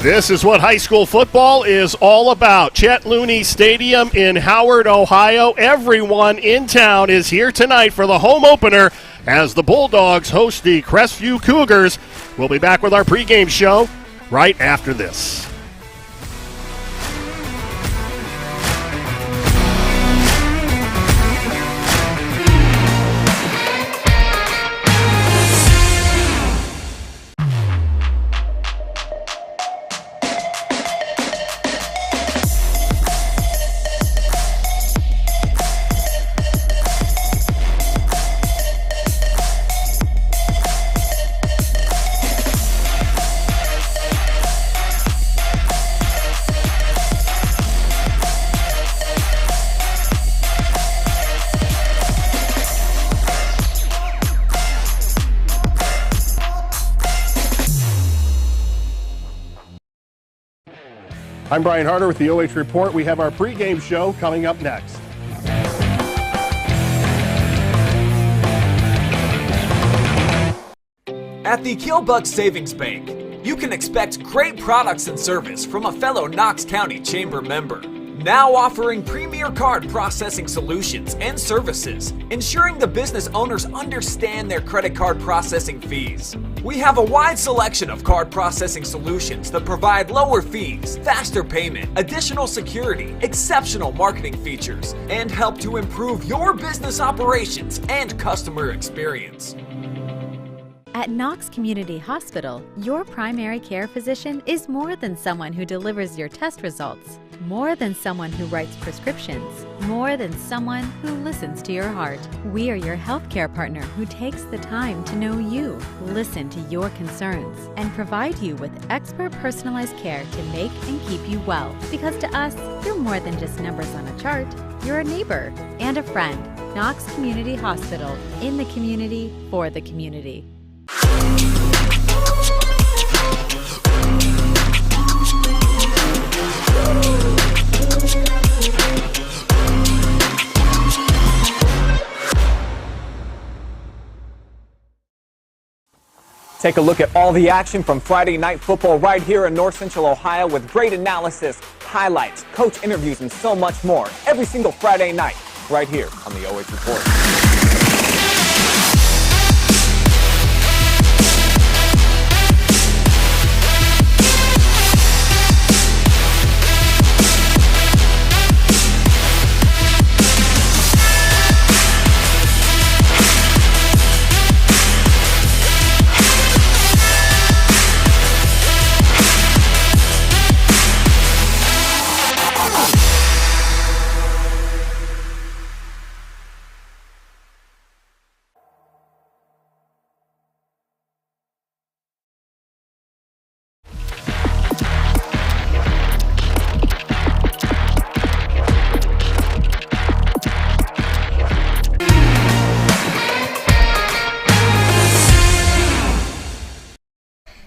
This is what high school football is all about. Chet Looney Stadium in Howard, Ohio. Everyone in town is here tonight for the home opener as the Bulldogs host the Crestview Cougars. We'll be back with our pregame show right after this. I'm Brian Harter with the OH Report. We have our pregame show coming up next. At the Killbuck Savings Bank, you can expect great products and service from a fellow Knox County Chamber member. Now offering premier card processing solutions and services, ensuring the business owners understand their credit card processing fees. We have a wide selection of card processing solutions that provide lower fees, faster payment, additional security, exceptional marketing features, and help to improve your business operations and customer experience. At Knox Community Hospital, your primary care physician is more than someone who delivers your test results, more than someone who writes prescriptions, more than someone who listens to your heart. We are your healthcare partner who takes the time to know you, listen to your concerns, and provide you with expert personalized care to make and keep you well. Because to us, you're more than just numbers on a chart. You're a neighbor and a friend. Knox Community Hospital, in the community, for the community. Take a look at all the action from Friday Night Football right here in North Central Ohio with great analysis, highlights, coach interviews, and so much more every single Friday night right here on the OH Report.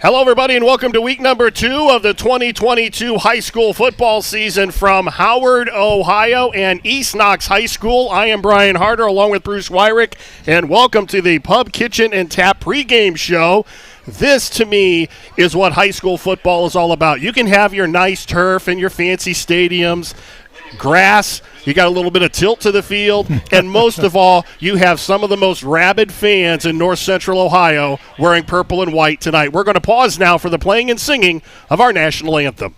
Hello, everybody, and welcome to week number 2 of the 2022 high school football season from Howard, Ohio, and East Knox High School. I am Brian Harter, along with Bruce Weirich, and welcome to the Pub, Kitchen, and Tap pregame show. This, to me, is what high school football is all about. You can have your nice turf and your fancy stadiums, grass, you got a little bit of tilt to the field, and most of all, you have some of the most rabid fans in North Central Ohio wearing purple and white tonight. We're going to pause now for the playing and singing of our national anthem.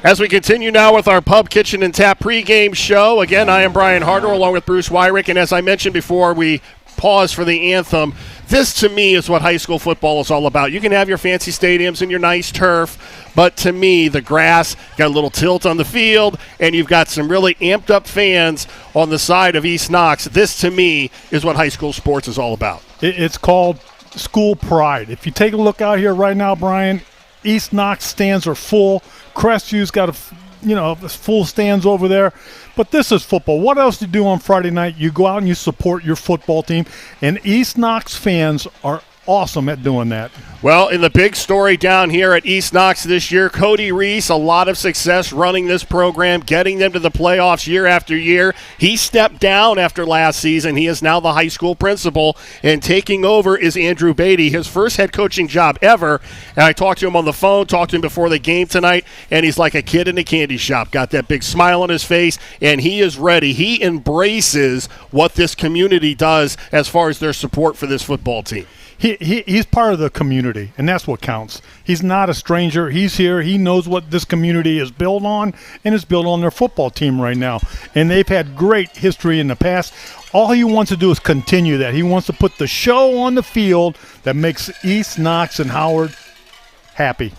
As we continue now with our Pub, Kitchen, and Tap pregame show, again, I am Brian Harter along with Bruce Weirich, and as I mentioned before we pause for the anthem, this to me is what high school football is all about. You can have your fancy stadiums and your nice turf, but to me, the grass got a little tilt on the field, and you've got some really amped up fans on the side of East Knox. This to me is what high school sports is all about. It's called school pride. If you take a look out here right now, Brian, East Knox stands are full. Crestview's got full stands over there. But this is football. What else do you do on Friday night? You go out and you support your football team. And East Knox fans are awesome at doing that. Well, in the big story down here at East Knox this year, Cody Reese, a lot of success running this program, getting them to the playoffs year after year. He stepped down after last season. He is now the high school principal, and taking over is Andrew Beatty, his first head coaching job ever. And I talked to him on the phone, talked to him before the game tonight, and he's like a kid in a candy shop. Got that big smile on his face, and he is ready. He embraces what this community does as far as their support for this football team. He's part of the community, and that's what counts. He's not a stranger. He's here. He knows what this community is built on, and it's built on their football team right now. And they've had great history in the past. All he wants to do is continue that. He wants to put the show on the field that makes East Knox and Howard happy.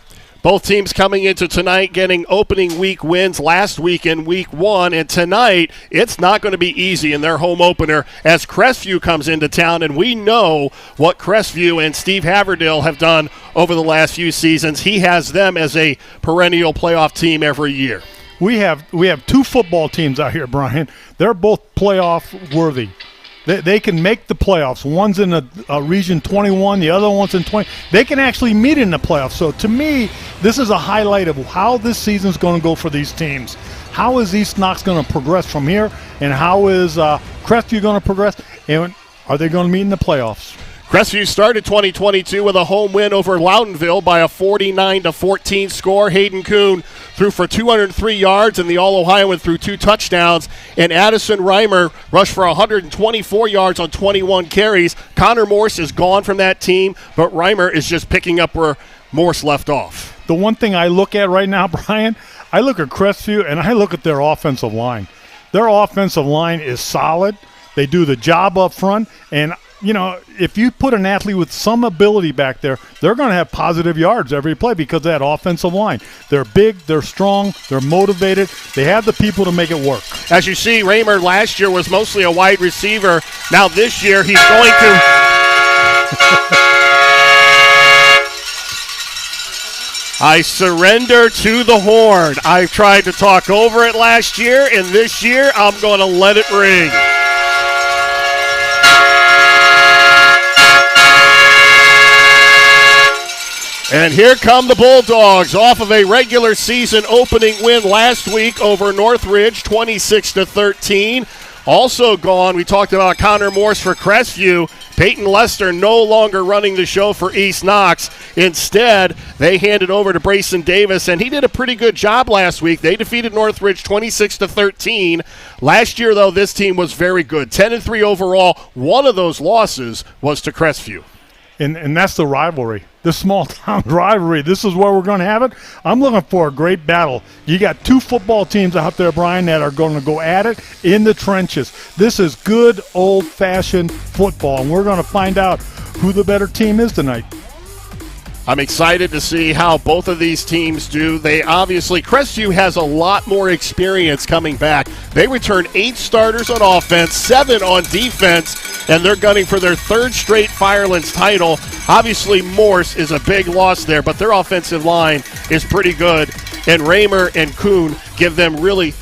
Both teams coming into tonight getting opening week wins last week in week one, and tonight it's not going to be easy in their home opener as Crestview comes into town, and we know what Crestview and Steve Haverdale have done over the last few seasons. He has them as a perennial playoff team every year. We have two football teams out here, Brian. They're both playoff worthy. They can make the playoffs. One's in a Region 21, the other one's in 20. They can actually meet in the playoffs. So to me, this is a highlight of how this season's going to go for these teams. How is East Knox going to progress from here, and how is Crestview going to progress, and are they going to meet in the playoffs? Crestview started 2022 with a home win over Loudonville by a 49-14 score. Hayden Kuhn threw for 203 yards, and the All-Ohioan threw 2 touchdowns. And Addison Reimer rushed for 124 yards on 21 carries. Connor Morse is gone from that team, but Reimer is just picking up where Morse left off. The one thing I look at right now, Brian, I look at Crestview, and I look at their offensive line. Their offensive line is solid. They do the job up front, and if you put an athlete with some ability back there, they're going to have positive yards every play because of that offensive line. They're big, they're strong, they're motivated. They have the people to make it work. As you see, Reimer last year was mostly a wide receiver. Now this year he's going to... I surrender to the horn. I tried to talk over it last year, and this year I'm going to let it ring. And here come the Bulldogs off of a regular season opening win last week over Northridge, 26-13. Also gone, we talked about Connor Morse for Crestview. Peyton Lester no longer running the show for East Knox. Instead, they handed over to Brayson Davis, and he did a pretty good job last week. They defeated Northridge 26-13. Last year, though, this team was very good. 10-3 overall. One of those losses was to Crestview. And that's the rivalry, the small-town rivalry. This is where we're going to have it. I'm looking for a great battle. You got two football teams out there, Brian, that are going to go at it in the trenches. This is good, old-fashioned football, and we're going to find out who the better team is tonight. I'm excited to see how both of these teams do. Crestview has a lot more experience coming back. They returned 8 starters on offense, 7 on defense, and they're gunning for their 3rd straight Firelands title. Obviously, Morse is a big loss there, but their offensive line is pretty good. And Reimer and Kuhn give them really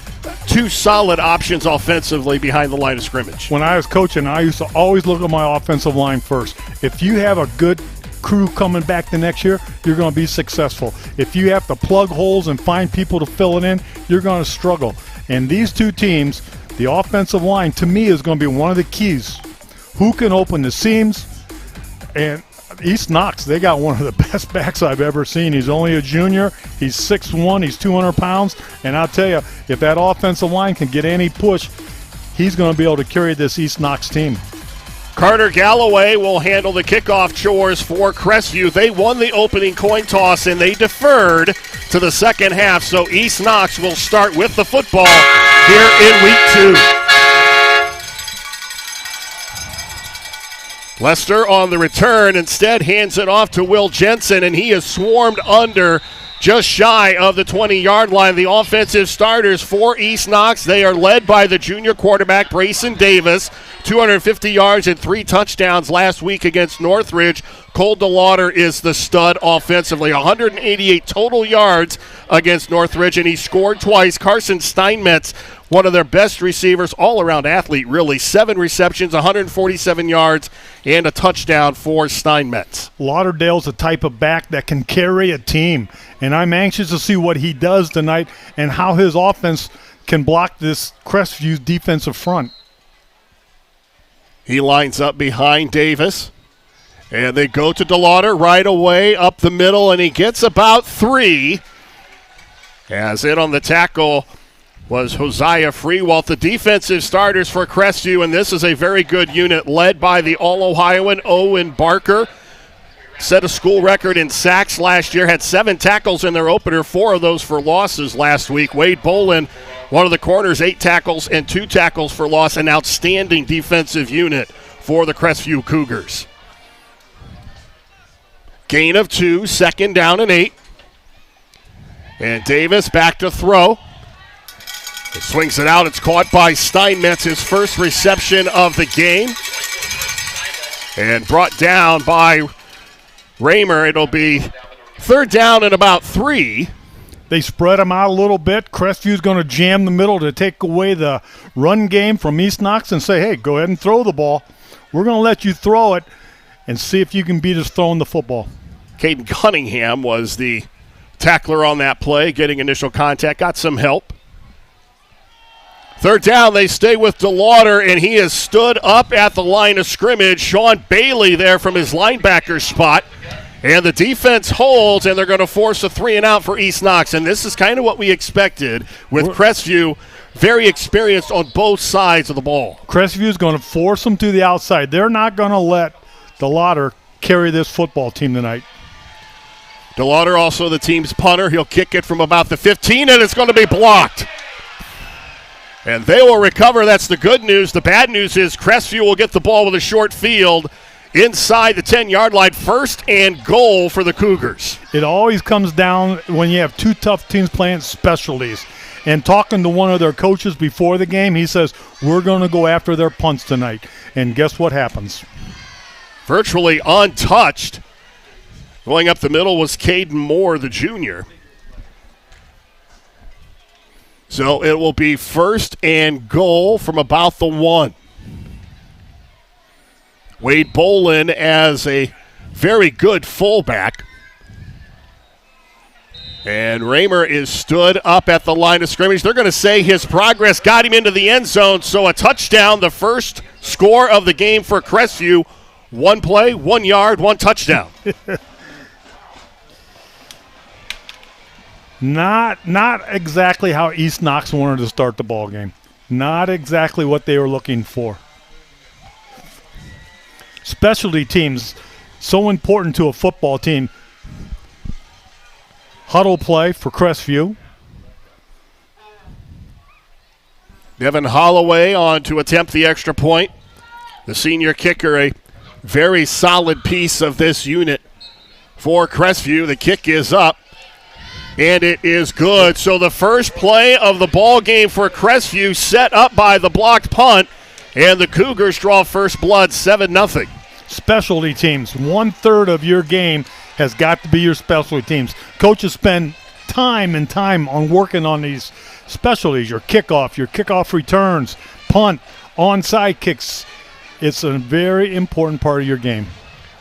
2 solid options offensively behind the line of scrimmage. When I was coaching, I used to always look at my offensive line first. If you have a good crew coming back the next year, you're going to be successful. If you have to plug holes and find people to fill it in, you're going to struggle. And these two teams, the offensive line, to me, is going to be one of the keys. Who can open the seams? And East Knox, they got one of the best backs I've ever seen. He's only a junior. He's 6'1", he's 200 pounds. And I'll tell you, if that offensive line can get any push, he's going to be able to carry this East Knox team. Carter Galloway will handle the kickoff chores for Crestview. They won the opening coin toss and they deferred to the second half, so East Knox will start with the football here in week 2. Lester on the return instead hands it off to Will Jensen, and he is swarmed under just shy of the 20-yard line. The offensive starters for East Knox, they are led by the junior quarterback, Brayson Davis, 250 yards and 3 touchdowns last week against Northridge. Cole DeLauder is the stud offensively, 188 total yards against Northridge, and he scored twice. Carson Steinmetz, one of their best receivers, all-around athlete, really. 7 receptions, 147 yards, and a touchdown for Steinmetz. Lauderdale's the type of back that can carry a team, and I'm anxious to see what he does tonight and how his offense can block this Crestview defensive front. He lines up behind Davis, and they go to DeLauder right away up the middle, and he gets about 3. As in on the tackle was Hosea Freewalt, the defensive starters for Crestview, and this is a very good unit led by the All-Ohioan Owen Barker. Set a school record in sacks last year, had 7 tackles in their opener, 4 of those for losses last week. Wade Bolin, one of the corners, 8 tackles and 2 tackles for loss, an outstanding defensive unit for the Crestview Cougars. Gain of 2, second down and 8. And Davis back to throw. He swings it out. It's caught by Steinmetz, his first reception of the game. And brought down by Raymer. It'll be third down and about 3. They spread them out a little bit. Crestview's going to jam the middle to take away the run game from East Knox and say, hey, go ahead and throw the ball. We're going to let you throw it and see if you can beat us throwing the football. Caden Cunningham was the tackler on that play, getting initial contact, got some help. Third down, they stay with DeLauder, and he has stood up at the line of scrimmage. Sean Bailey there from his linebacker spot. And the defense holds, and they're going to force a 3-and-out for East Knox. And this is kind of what we expected with Crestview, very experienced on both sides of the ball. Crestview's going to force them to the outside. They're not going to let DeLauder carry this football team tonight. DeLauder also the team's punter. He'll kick it from about the 15, and it's going to be blocked. And they will recover. That's the good news. The bad news is Crestview will get the ball with a short field inside the 10-yard line. First and goal for the Cougars. It always comes down when you have two tough teams playing specialties. And talking to one of their coaches before the game, he says, we're going to go after their punts tonight. And guess what happens? Virtually untouched. Going up the middle was Caden Moore, the junior. So it will be first and goal from about the 1. Wade Bolin as a very good fullback. And Raymer is stood up at the line of scrimmage. They're going to say his progress got him into the end zone. So a touchdown, the first score of the game for Crestview. 1 play, 1 yard, 1 touchdown. Not exactly how East Knox wanted to start the ball game. Not exactly what they were looking for. Specialty teams, so important to a football team. Huddle play for Crestview. Devin Holloway on to attempt the extra point. The senior kicker, a very solid piece of this unit for Crestview. The kick is up. And it is good. So the first play of the ball game for Crestview set up by the blocked punt, and the Cougars draw first blood 7-0. Specialty teams, 1/3 of your game has got to be your specialty teams. Coaches spend time and time on working on these specialties, your kickoff returns, punt, onside kicks. It's a very important part of your game.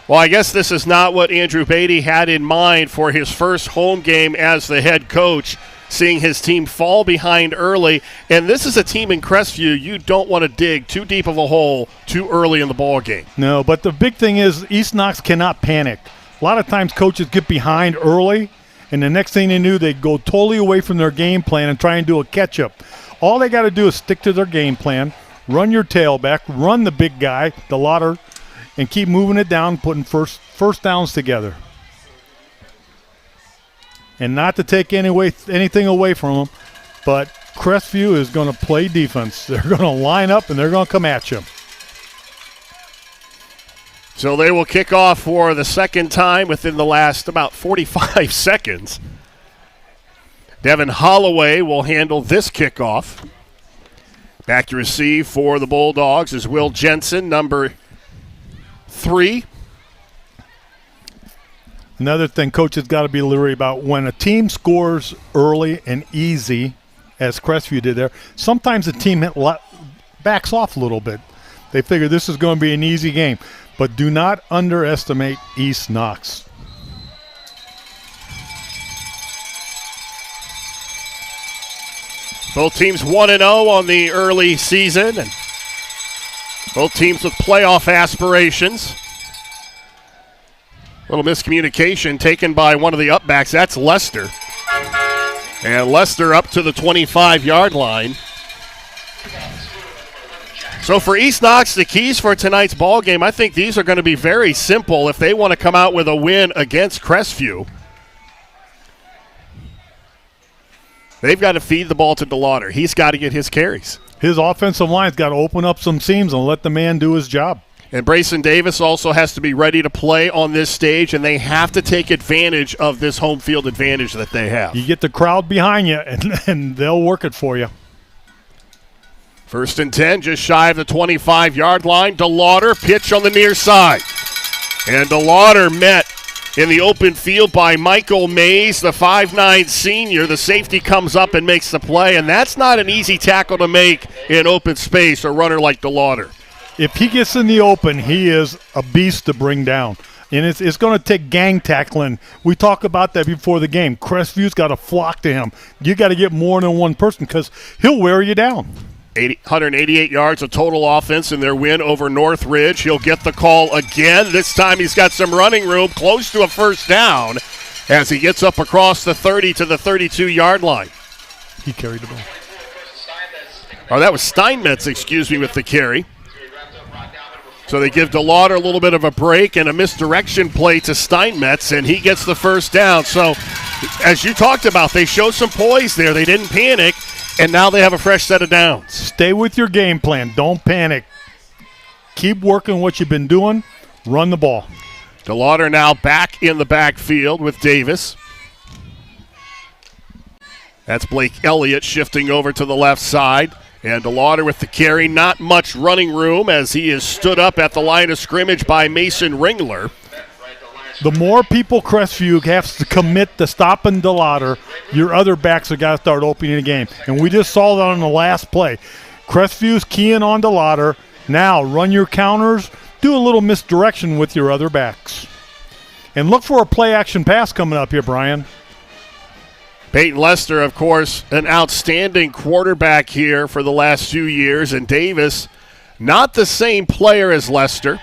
Well, I guess this is not what Andrew Beatty had in mind for his first home game as the head coach, seeing his team fall behind early. And this is a team in Crestview you don't want to dig too deep of a hole too early in the ball game. No, but the big thing is East Knox cannot panic. A lot of times coaches get behind early, and the next thing they knew, they go totally away from their game plan and try and do a catch-up. All they got to do is stick to their game plan, run your tailback, run the big guy, DeLauder, and keep moving it down, putting first downs together. And not to take anything away from them, but Crestview is going to play defense. They're going to line up, and they're going to come at you. So they will kick off for the second time within the last about 45 seconds. Devin Holloway will handle this kickoff. Back to receive for the Bulldogs is Will Jensen, number 3. Another thing coaches got to be leery about, when a team scores early and easy, as Crestview did there, sometimes the team backs off a little bit. They figure this is going to be an easy game. But do not underestimate East Knox. Both teams 1-0 on the early season, and both teams with playoff aspirations. Little miscommunication taken by one of the upbacks. That's Lester. And Lester up to the 25-yard line. So for East Knox, the keys for tonight's ball game, I think these are going to be very simple if they want to come out with a win against Crestview. They've got to feed the ball to DeLauder. He's got to get his carries. His offensive line's got to open up some seams and let the man do his job. And Brayson Davis also has to be ready to play on this stage, and they have to take advantage of this home field advantage that they have. You get the crowd behind you, and they'll work it for you. 1st and 10, just shy of the 25-yard line. DeLauder, pitch on the near side. And DeLauder met in the open field by Michael Mays, the 5'9 senior. The safety comes up and makes the play, and that's not an easy tackle to make in open space, a runner like DeLauder. If he gets in the open, he is a beast to bring down. And it's going to take gang tackling. We talk about that before the game. Crestview's got to flock to him. You got to get more than one person because he'll wear you down. 188 yards of total offense in their win over Northridge. He'll get the call again. This time he's got some running room, close to a first down, as he gets up across the 30 to the 32-yard line. He carried the ball. Oh, that was Steinmetz, with the carry. So they give DeLauder a little bit of a break and a misdirection play to Steinmetz, and he gets the first down. So, as you talked about, they showed some poise there. They didn't panic, and now they have a fresh set of downs. Stay with your game plan. Don't panic. Keep working what you've been doing. Run the ball. DeLauder now back in the backfield with Davis. That's Blake Elliott shifting over to the left side. And DeLauder with the carry, not much running room as he is stood up at the line of scrimmage by Mason Ringler. The more people Crestview has to commit to stopping DeLauder, your other backs have got to start opening the game. And we just saw that on the last play. Crestview's keying on DeLauder. Now run your counters, do a little misdirection with your other backs. And look for a play-action pass coming up here, Brian. Peyton Lester, of course, an outstanding quarterback here for the last few years. And Davis, not the same player as Lester.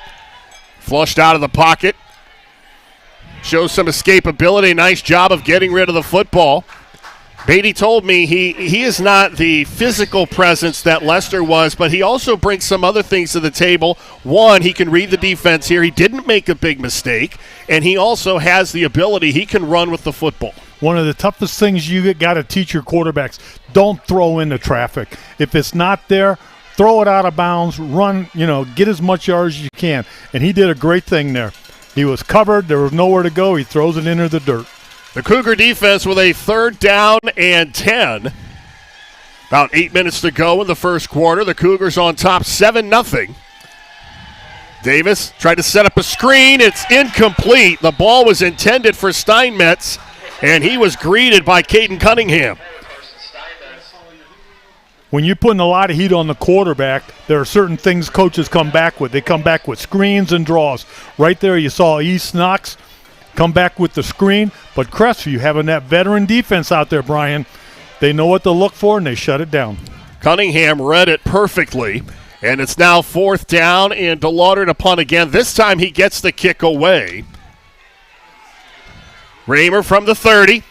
Flushed out of the pocket. Shows some escapability. Nice job of getting rid of the football. Beatty told me he is not the physical presence that Lester was, but he also brings some other things to the table. One, he can read the defense here. He didn't make a big mistake. And he also has the ability. He can run with the football. One of the toughest things you got to teach your quarterbacks, don't throw into traffic. If it's not there, throw it out of bounds, run, get as much yards as you can. And he did a great thing there. He was covered. There was nowhere to go. He throws it into the dirt. The Cougar defense with a 3rd down and 10. About 8 minutes to go in the first quarter. The Cougars on top 7-0. Davis tried to set up a screen. It's incomplete. The ball was intended for Steinmetz, and he was greeted by Caden Cunningham. When you're putting a lot of heat on the quarterback, there are certain things coaches come back with. They come back with screens and draws. Right there you saw East Knox come back with the screen, but Crestview having that veteran defense out there, Brian, they know what to look for, and they shut it down. Cunningham read it perfectly, and it's now 4th down, and DeLauder to punt again. This time he gets the kick away. Raymer from the 30.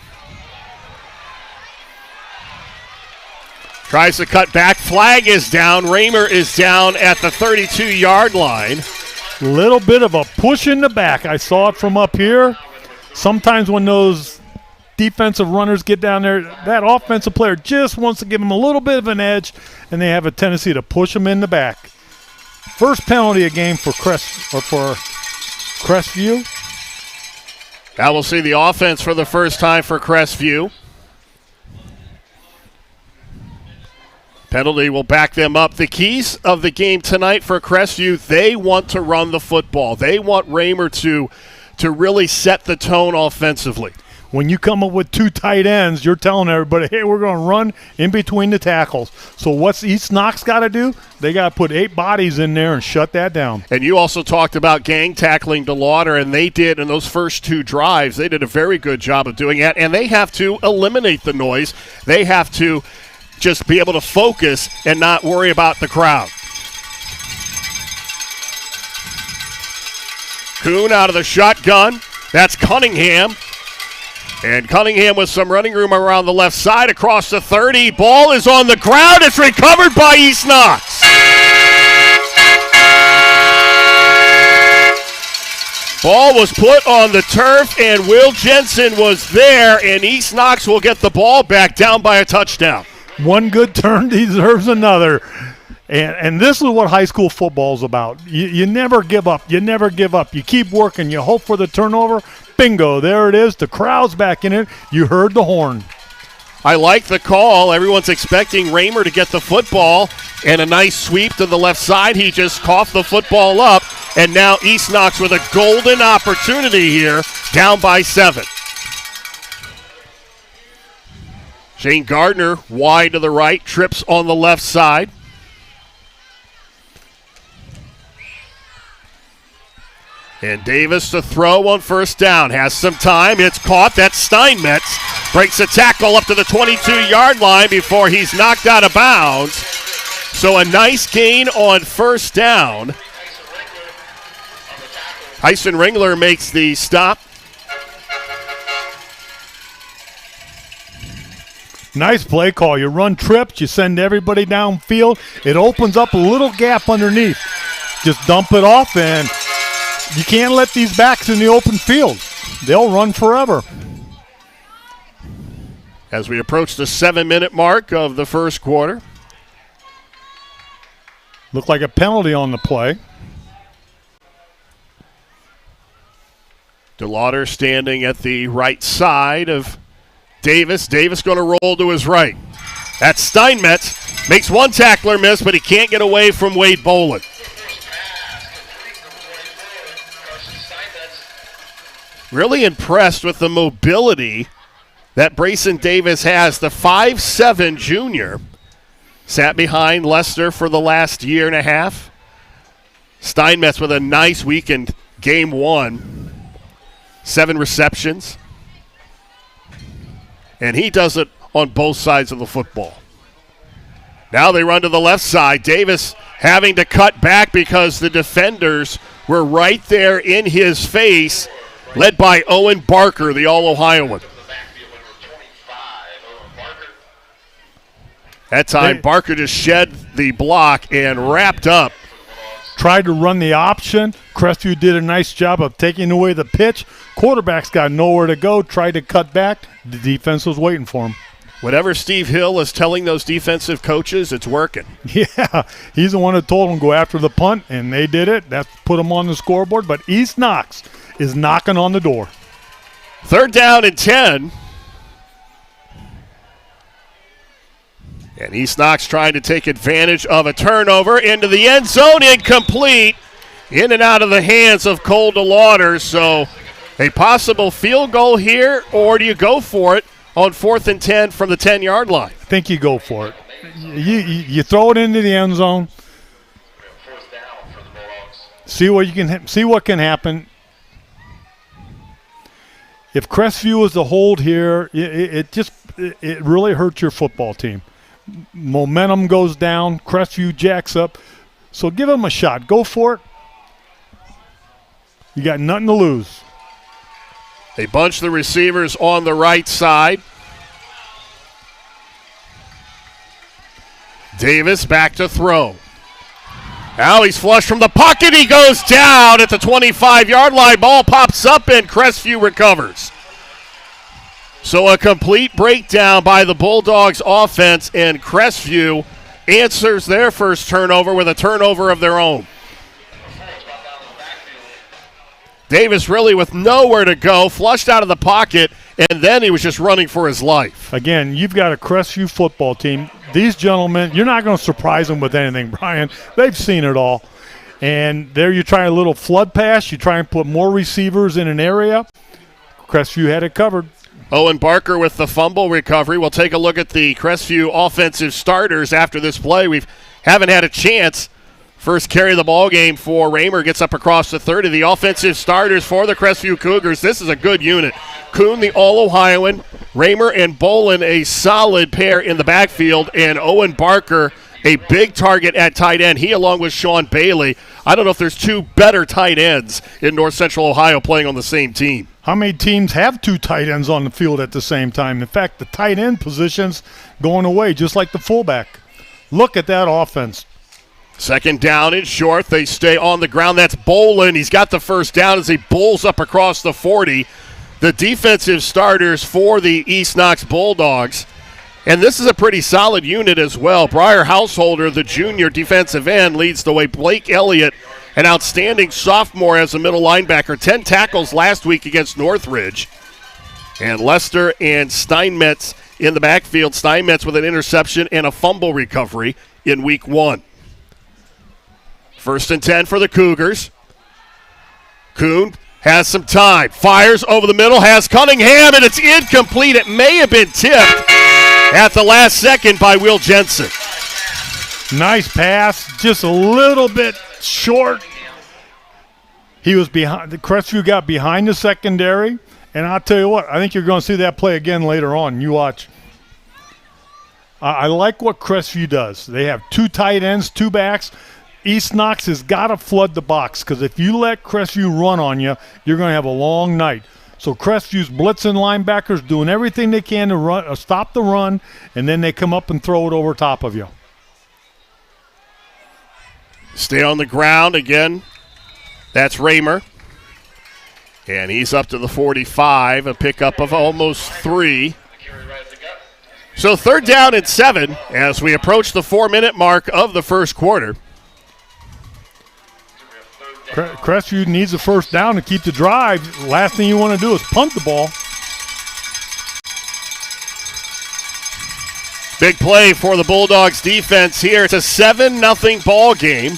Tries to cut back. Flag is down. Raymer is down at the 32-yard line. Little bit of a push in the back. I saw it from up here. Sometimes when those defensive runners get down there, that offensive player just wants to give them a little bit of an edge, and they have a tendency to push them in the back. First penalty a game for Crestview. Now we'll see the offense for the first time for Crestview. Penalty will back them up. The keys of the game tonight for Crestview, they want to run the football. They want Raymer to really set the tone offensively. When you come up with two tight ends, you're telling everybody, hey, we're going to run in between the tackles. So what's East Knox got to do? They got to put 8 bodies in there and shut that down. And you also talked about gang tackling DeLauder, and they did in those first 2 drives. They did a very good job of doing that, and they have to eliminate the noise. They have to just be able to focus and not worry about the crowd. Kuhn out of the shotgun. That's Cunningham. And Cunningham with some running room around the left side across the 30. Ball is on the ground. It's recovered by East Knox. Ball was put on the turf, and Will Jensen was there, and East Knox will get the ball back down by a touchdown. One good turn deserves another. And this is what high school football is about. You never give up. You never give up. You keep working. You hope for the turnover. Bingo, there it is. The crowd's back in it. You heard the horn. I like the call. Everyone's expecting Raymer to get the football, and a nice sweep to the left side. He just coughed the football up, and now East Knox with a golden opportunity here, down by 7. Shane Gardner wide to the right, trips on the left side. And Davis to throw on first down. Has some time. It's caught. That's Steinmetz. Breaks a tackle up to the 22-yard line before he's knocked out of bounds. So a nice gain on first down. Tyson Ringler makes the stop. Nice play call. You run trips. You send everybody downfield. It opens up a little gap underneath. Just dump it off, and you can't let these backs in the open field. They'll run forever. As we approach the 7-minute mark of the first quarter. Looked like a penalty on the play. DeLauder standing at the right side of Davis. Davis going to roll to his right. That's Steinmetz. Makes one tackler miss, but he can't get away from Wade Boland. Really impressed with the mobility that Brayson Davis has. The 5'7" junior sat behind Lester for the last year and a half. Steinmetz with a nice week in game 1. 7 receptions. And he does it on both sides of the football. Now they run to the left side. Davis having to cut back because the defenders were right there in his face, led by Owen Barker, the All-Ohioan. That time, Barker just shed the block and wrapped up. Tried to run the option. Crestview did a nice job of taking away the pitch. Quarterback's got nowhere to go. Tried to cut back. The defense was waiting for him. Whatever Steve Hill is telling those defensive coaches, it's working. Yeah, he's the one that told them go after the punt, and they did it. That put them on the scoreboard. But East Knox is knocking on the door. 3rd down and 10. And East Knox trying to take advantage of a turnover into the end zone. Incomplete. In and out of the hands of Cole DeLauder. So a possible field goal here, or do you go for it on 4th and 10 from the 10-yard line? I think you go for it. You throw it into the end zone. See what can happen. If Crestview is the hold here, it really hurts your football team. Momentum goes down. Crestview jacks up. So give them a shot. Go for it. You got nothing to lose. They bunch the receivers on the right side. Davis back to throw. Now he's flushed from the pocket. He goes down at the 25-yard line. Ball pops up and Crestview recovers. So a complete breakdown by the Bulldogs offense, and Crestview answers their first turnover with a turnover of their own. Davis really with nowhere to go, flushed out of the pocket, and then he was just running for his life. Again, you've got a Crestview football team. These gentlemen, you're not going to surprise them with anything, Brian. They've seen it all. And there you try a little flood pass. You try and put more receivers in an area. Crestview had it covered. Owen Barker with the fumble recovery. We'll take a look at the Crestview offensive starters after this play. We haven't had a chance. First carry of the ball game for Raymer, gets up across the 30. The offensive starters for the Crestview Cougars. This is a good unit. Kuhn, the All-Ohioan. Raymer and Bolin, a solid pair in the backfield. And Owen Barker, a big target at tight end. He, along with Sean Bailey. I don't know if there's two better tight ends in North Central Ohio playing on the same team. How many teams have two tight ends on the field at the same time? In fact, the tight end position's going away, just like the fullback. Look at that offense. Second down and short. They stay on the ground. That's Bolin. He's got the first down as he bowls up across the 40. The defensive starters for the East Knox Bulldogs. And this is a pretty solid unit as well. Briar Householder, the junior defensive end, leads the way. Blake Elliott, an outstanding sophomore as a middle linebacker. 10 tackles last week against Northridge. And Lester and Steinmetz in the backfield. Steinmetz with an interception and a fumble recovery in week 1. First and 10 for the Cougars. Kuhn has some time. Fires over the middle, has Cunningham, and it's incomplete. It may have been tipped at the last second by Will Jensen. Nice pass, just a little bit short. He was behind. The Crestview got behind the secondary, and I'll tell you what, I think you're going to see that play again later on. You watch. I like what Crestview does. They have two tight ends, two backs. East Knox has got to flood the box because if you let Crestview run on you, you're going to have a long night. So Crestview's blitzing linebackers, doing everything they can to run, stop the run, and then they come up and throw it over top of you. Stay on the ground again. That's Raymer. And he's up to the 45, a pickup of almost 3. So third down and 7 as we approach the 4-minute mark of the first quarter. Crestview needs a first down to keep the drive. Last thing you want to do is punt the ball. Big play for the Bulldogs defense here. It's a 7-0 ball game.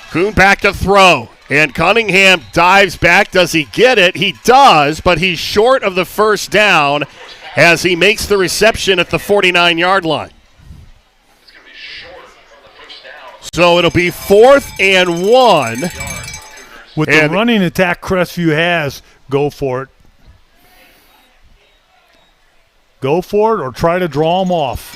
Kuhn back to throw. And Cunningham dives back. Does he get it? He does, but he's short of the first down as he makes the reception at the 49-yard line. So it'll be 4th and 1. With the running attack Crestview has, go for it. Go for it or try to draw them off.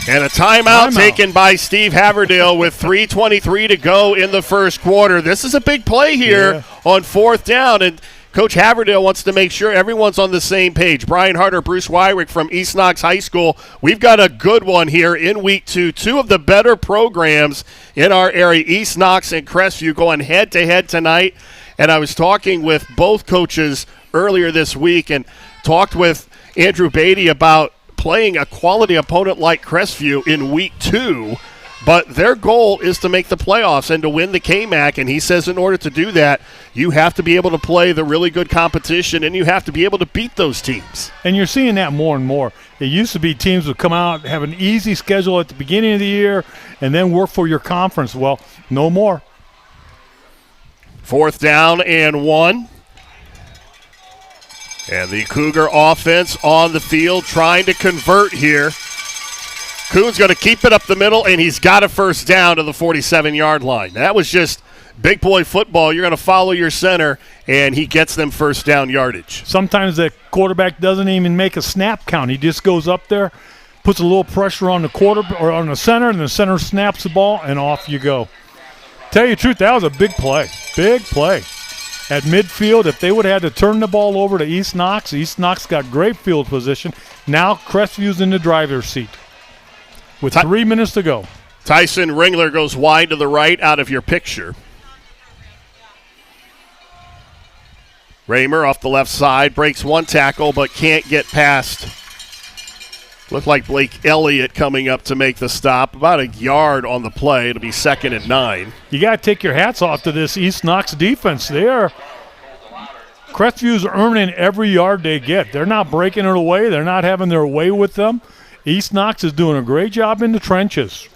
And a timeout taken by Steve Haverdale with 3:23 to go in the first quarter. This is a big play here on 4th down, and Coach Haverdale wants to make sure everyone's on the same page. Brian Harter, Bruce Weirich from East Knox High School. We've got a good one here in week 2. Two of the better programs in our area, East Knox and Crestview, going head-to-head tonight. And I was talking with both coaches earlier this week and talked with Andrew Beatty about playing a quality opponent like Crestview in week 2. But their goal is to make the playoffs and to win the KMAC, and he says in order to do that, you have to be able to play the really good competition, and you have to be able to beat those teams. And you're seeing that more and more. It used to be teams would come out, have an easy schedule at the beginning of the year, and then work for your conference. Well, no more. 4th down and 1. And the Cougar offense on the field trying to convert here. Kuhn's going to keep it up the middle, and he's got a first down to the 47-yard line. That was just big boy football. You're going to follow your center, and he gets them first down yardage. Sometimes the quarterback doesn't even make a snap count. He just goes up there, puts a little pressure on the quarter or on the center, and the center snaps the ball, and off you go. Tell you the truth, that was a big play. Big play. at midfield. If they would have had to turn the ball over to East Knox got great field position. Now Crestview's in the driver's seat with 3 minutes to go. Tyson Ringler goes wide to the right out of your picture. Raymer off the left side, breaks one tackle but can't get past. Looked like Blake Elliott coming up to make the stop. About a yard on the play. It'll be 2nd and 9. You got to take your hats off to this East Knox defense. Crestview's earning every yard they get. They're not breaking it away. They're not having their way with them. East Knox is doing a great job in the trenches.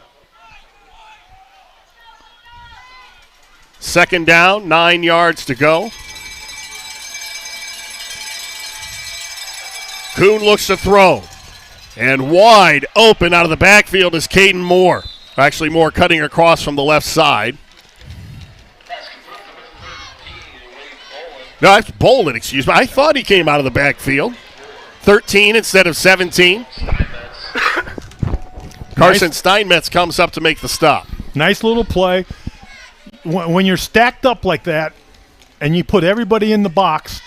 2nd down, 9 yards to go. Kuhn looks to throw. And wide open out of the backfield is Caden Moore. Actually, Moore cutting across from the left side. No, that's Bolin, excuse me. I thought he came out of the backfield. 13 instead of 17. Carson Steinmetz comes up to make the stop. Nice little play. When you're stacked up like that and you put everybody in the box,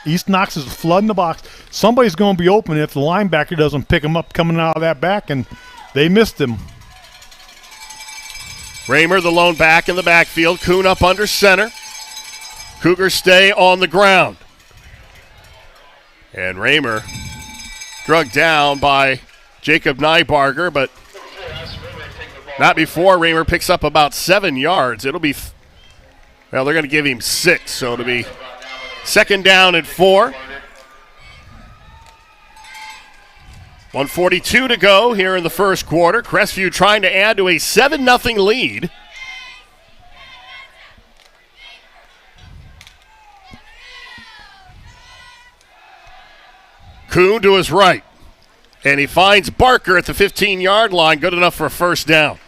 East Knox is flooding the box. Somebody's going to be open if the linebacker doesn't pick him up coming out of that back, and they missed him. Raymer, the lone back in the backfield. Kuhn up under center. Cougars stay on the ground. And Raymer drugged down by Jacob Nybarger, but not before. Raymer picks up about 7 yards. It'll be, they're going to give him 6, so it'll be 2nd down and 4. 1:42 to go here in the first quarter. Crestview trying to add to a 7-0 lead. Kuhn to his right. And he finds Barker at the 15-yard line. Good enough for a first down.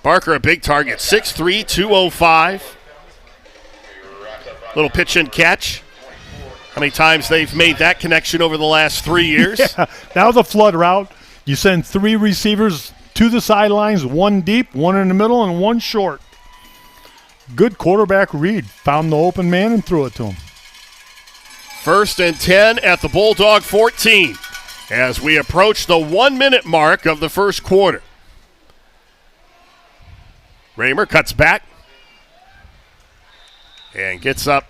Barker, a big target. 6'3", 205. Little pitch and catch. How many times they've made that connection over the last 3 years? Yeah, that was a flood route. You send 3 receivers to the sidelines, 1 deep, 1 in the middle, and 1 short. Good quarterback read. Found the open man and threw it to him. 1st and 10 at the Bulldog 14 as we approach the 1-minute mark of the first quarter. Raymer cuts back and gets up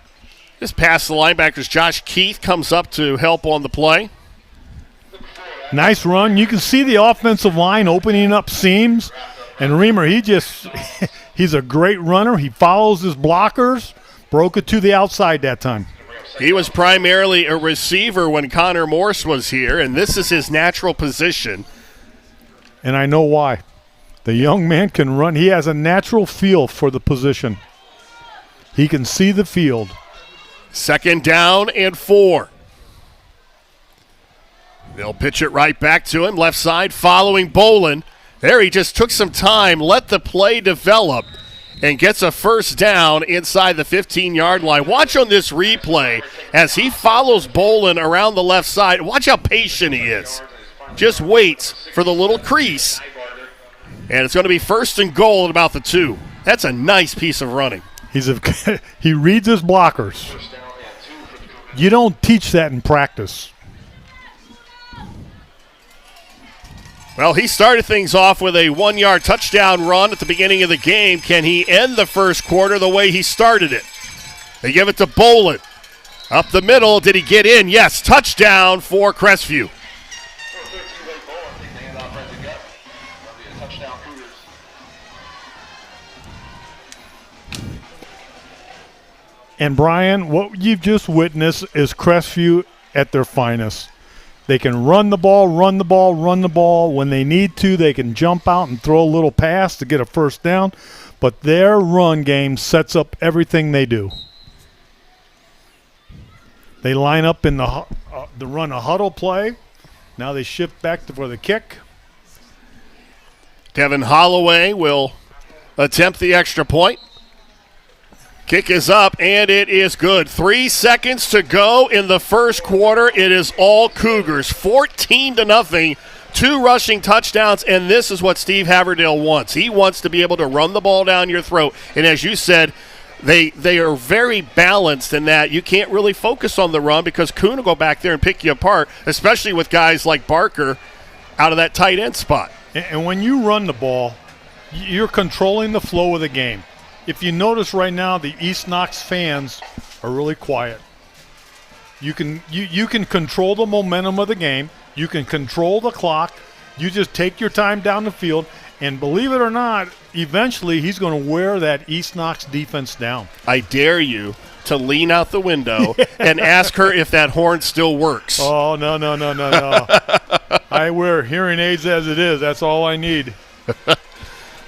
just past the linebackers. Josh Keith comes up to help on the play. Nice run. You can see the offensive line opening up seams. And Raymer, he's a great runner. He follows his blockers. Broke it to the outside that time. He was primarily a receiver when Connor Morse was here, and this is his natural position. And I know why. The young man can run. He has a natural feel for the position. He can see the field. 2nd down and 4. They'll pitch it right back to him. Left side following Bolin. There he just took some time, let the play develop, and gets a first down inside the 15-yard line. Watch on this replay as he follows Bolin around the left side. Watch how patient he is. Just waits for the little crease. And it's going to be 1st and goal at about the 2. That's a nice piece of running. He reads his blockers. You don't teach that in practice. Well, he started things off with a 1-yard touchdown run at the beginning of the game. Can he end the first quarter the way he started it? They give it to Bolin. Up the middle. Did he get in? Yes. Touchdown for Crestview. And, Brian, what you've just witnessed is Crestview at their finest. They can run the ball, run the ball, run the ball. When they need to, they can jump out and throw a little pass to get a first down. But their run game sets up everything they do. They line up in the run a huddle play. Now they shift back for the kick. Devin Holloway will attempt the extra point. Kick is up, and it is good. 3 seconds to go in the first quarter. It is all Cougars, 14-0, 2 rushing touchdowns, and this is what Steve Haverdale wants. He wants to be able to run the ball down your throat. And as you said, they are very balanced in that you can't really focus on the run because Kuhn will go back there and pick you apart, especially with guys like Barker out of that tight end spot. And when you run the ball, you're controlling the flow of the game. If you notice right now, the East Knox fans are really quiet. You can control the momentum of the game. You can control the clock. You just take your time down the field. And believe it or not, eventually he's going to wear that East Knox defense down. I dare you to lean out the window and ask her if that horn still works. Oh, no. I wear hearing aids as it is. That's all I need.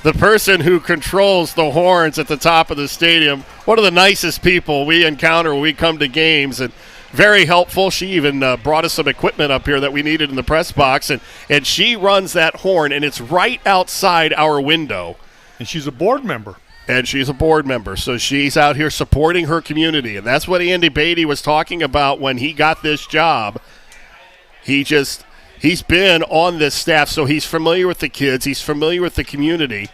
The person who controls the horns at the top of the stadium, one of the nicest people we encounter when we come to games, and very helpful. She even brought us some equipment up here that we needed in the press box, and she runs that horn, and it's right outside our window. And she's a board member. So she's out here supporting her community, and that's what Andy Beatty was talking about when he got this job. He's been on this staff, so he's familiar with the kids, he's familiar with the community,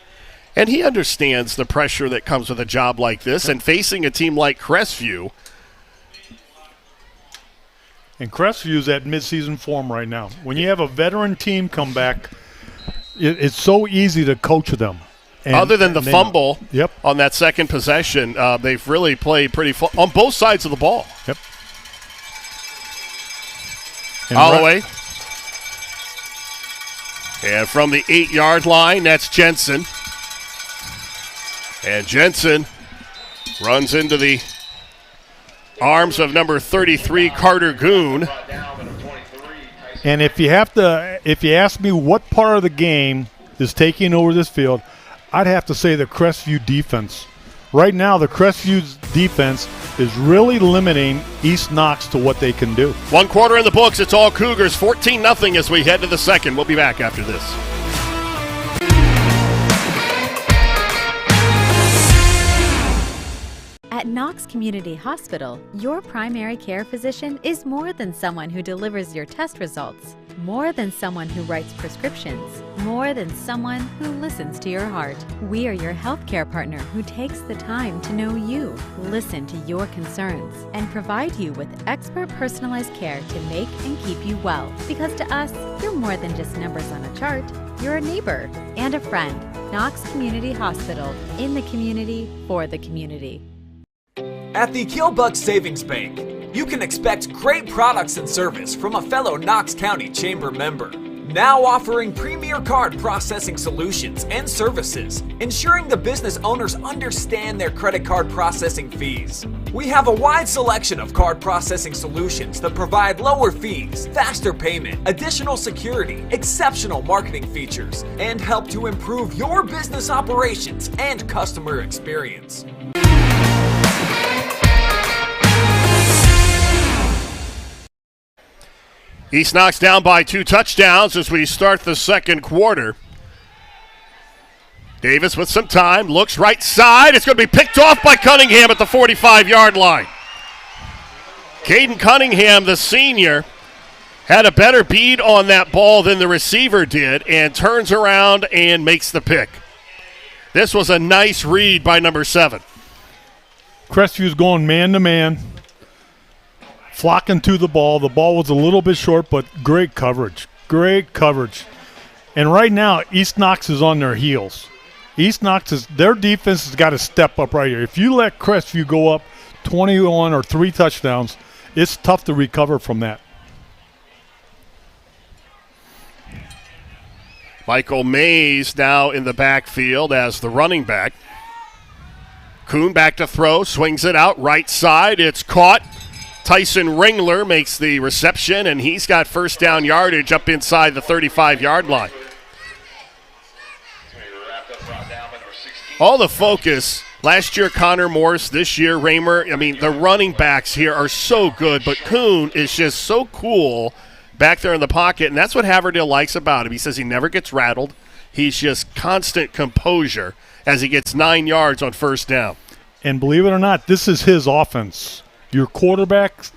and he understands the pressure that comes with a job like this and facing a team like Crestview. And Crestview's at midseason form right now. When you have a veteran team come back, it's so easy to coach them. And, other than the fumble yep. on that second possession, they've really played pretty on both sides of the ball. Yep. Holloway. And from the 8-yard line, that's Jensen. And Jensen runs into the arms of number 33, Carter Goon. And if you ask me what part of the game is taking over this field, I'd have to say the Crestview defense. Right now, the Crestview's defense is really limiting East Knox to what they can do. 1 quarter in the books. It's all Cougars, 14-0 as we head to the second. We'll be back after this. At Knox Community Hospital, your primary care physician is more than someone who delivers your test results, more than someone who writes prescriptions, more than someone who listens to your heart. We are your healthcare partner who takes the time to know you, listen to your concerns, and provide you with expert personalized care to make and keep you well. Because to us, you're more than just numbers on a chart. You're a neighbor and a friend. Knox Community Hospital, in the community, for the community. At the Killbuck Savings Bank, you can expect great products and service from a fellow Knox County Chamber member. Now offering premier card processing solutions and services, ensuring the business owners understand their credit card processing fees. We have a wide selection of card processing solutions that provide lower fees, faster payment, additional security, exceptional marketing features, and help to improve your business operations and customer experience. East Knox down by 2 touchdowns as we start the second quarter. Davis with some time, looks right side. It's going to be picked off by Cunningham at the 45-yard line. Caden Cunningham, the senior, had a better bead on that ball than the receiver did and turns around and makes the pick. This was a nice read by number 7. Crestview's going man-to-man. Flocking to the ball. The ball was a little bit short, but great coverage. Great coverage. And right now, East Knox is on their heels. Their defense has got to step up right here. If you let Crestview go up 21 or 3 touchdowns, it's tough to recover from that. Michael Mays now in the backfield as the running back. Kuhn back to throw, swings it out right side. It's caught. Tyson Ringler makes the reception, and he's got first down yardage up inside the 35-yard line. All the focus, last year Connor Morse, this year Raymer. I mean, the running backs here are so good, but Kuhn is just so cool back there in the pocket, and that's what Haverdale likes about him. He says he never gets rattled. He's just constant composure as he gets 9 yards on first down. And believe it or not, this is his offense. Your quarterback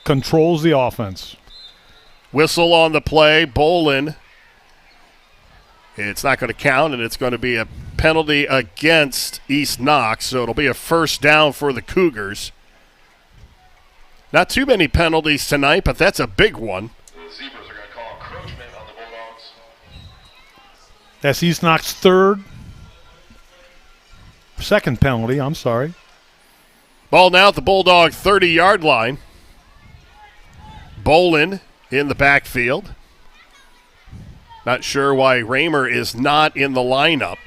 controls the offense. Whistle on the play. Bolin. It's not going to count, and it's going to be a penalty against East Knox, so it'll be a first down for the Cougars. Not too many penalties tonight, but that's a big one. The Zebras are going to call encroachment on the Bulldogs. That's East Knox' second penalty, I'm sorry. Ball now at the Bulldog 30-yard line. Bolin in the backfield. Not sure why Raymer is not in the lineup.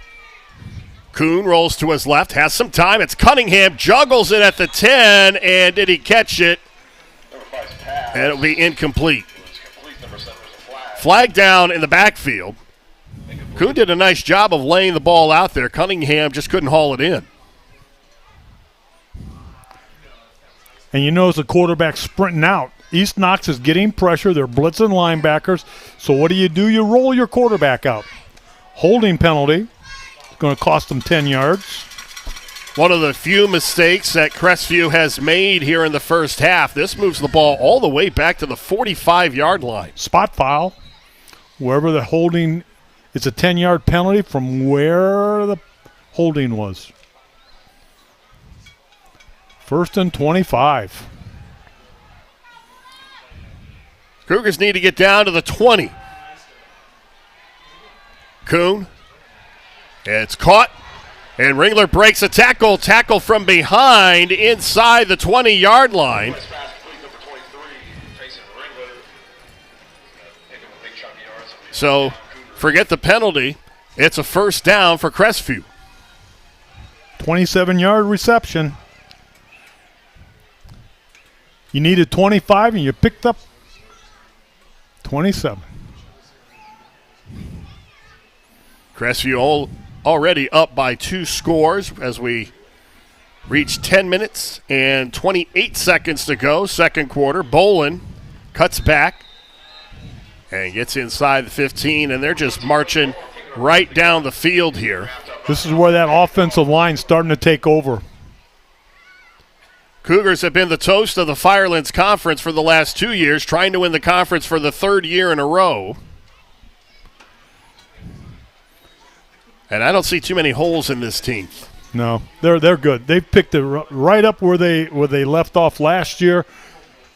Kuhn rolls to his left, has some time. It's Cunningham, juggles it at the 10, and did he catch it? And it'll be incomplete. Flag down in the backfield. Kuhn did a nice job of laying the ball out there. Cunningham just couldn't haul it in. And you notice the quarterback sprinting out. East Knox is getting pressure. They're blitzing linebackers. So what do? You roll your quarterback out. Holding penalty. It's going to cost them 10 yards. One of the few mistakes that Crestview has made here in the first half. This moves the ball all the way back to the 45-yard line. Spot foul. Wherever the holding, it's a 10-yard penalty from where the holding was. 1st and 25. Cougars need to get down to the 20. Kuhn. It's caught. And Ringler breaks a tackle. Tackle from behind inside the 20-yard line. So forget the penalty. It's a first down for Crestview. 27-yard reception. You needed 25 and you picked up 27. Crestview already up by 2 scores as we reach 10 minutes and 28 seconds to go, second quarter. Bolin cuts back and gets inside the 15, and they're just marching right down the field here. This is where that offensive line's starting to take over. Cougars have been the toast of the Firelands Conference for the last 2 years, trying to win the conference for the 3rd year in a row. And I don't see too many holes in this team. No, they're good. They've picked it right up where they left off last year.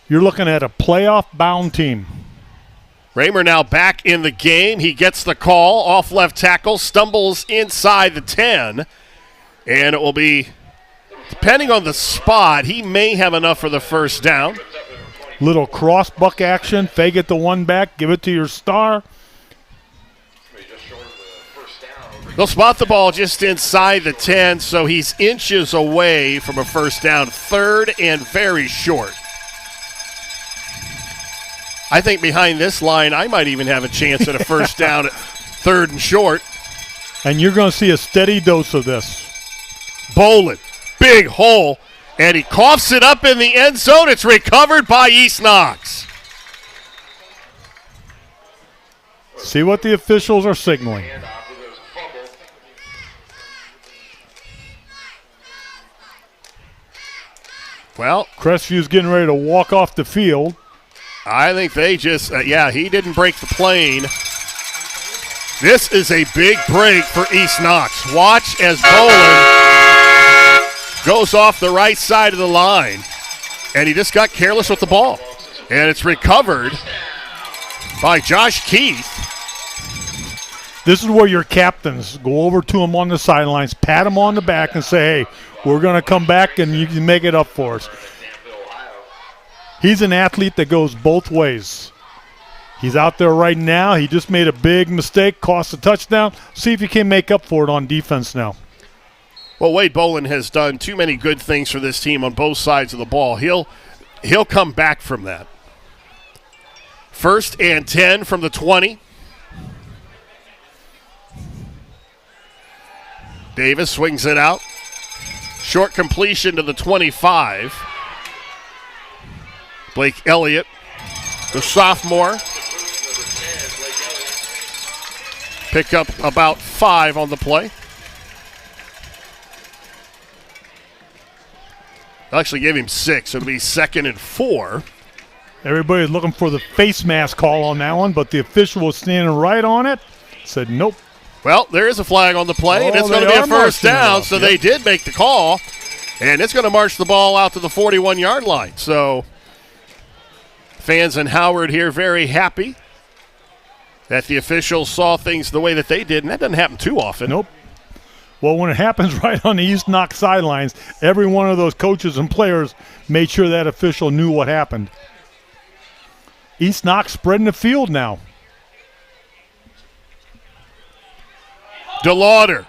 You're looking at a playoff-bound team. Raymer now back in the game. He gets the call off left tackle, stumbles inside the 10, and it will be, depending on the spot, he may have enough for the first down. Little cross buck action, fake it to one back, give it to your star. They'll spot the ball just inside the 10, so he's inches away from a first down. 3rd and very short. I think behind this line, I might even have a chance at a first down at 3rd and short. And you're going to see a steady dose of this. Bolin, big hole, and he coughs it up in the end zone. It's recovered by East Knox. See what the officials are signaling. Well, Crestview's getting ready to walk off the field. I think they just, he didn't break the plane. This is a big break for East Knox. Watch as Bolin goes off the right side of the line, and he just got careless with the ball. And it's recovered by Josh Keith. This is where your captains go over to him on the sidelines, pat him on the back, and say, hey, we're going to come back and you can make it up for us. He's an athlete that goes both ways. He's out there right now. He just made a big mistake, cost a touchdown. See if he can make up for it on defense now. Well, Wade Bolin has done too many good things for this team on both sides of the ball. He'll come back from that. 1st and 10 from the 20. Davis swings it out. Short completion to the 25. Blake Elliott, the sophomore, pick up about 5 on the play. They'll actually gave him 6, so it'll be 2nd and 4. Everybody's looking for the face mask call on that one, but the official was standing right on it. Said nope. Well, there is a flag on the play, and it's going to be a first down, so they did make the call, and it's going to march the ball out to the 41-yard line. So fans in Howard here very happy that the officials saw things the way that they did, and that doesn't happen too often. Nope. Well, when it happens right on the East Knox sidelines, every one of those coaches and players made sure that official knew what happened. East Knox spreading the field now. DeLauder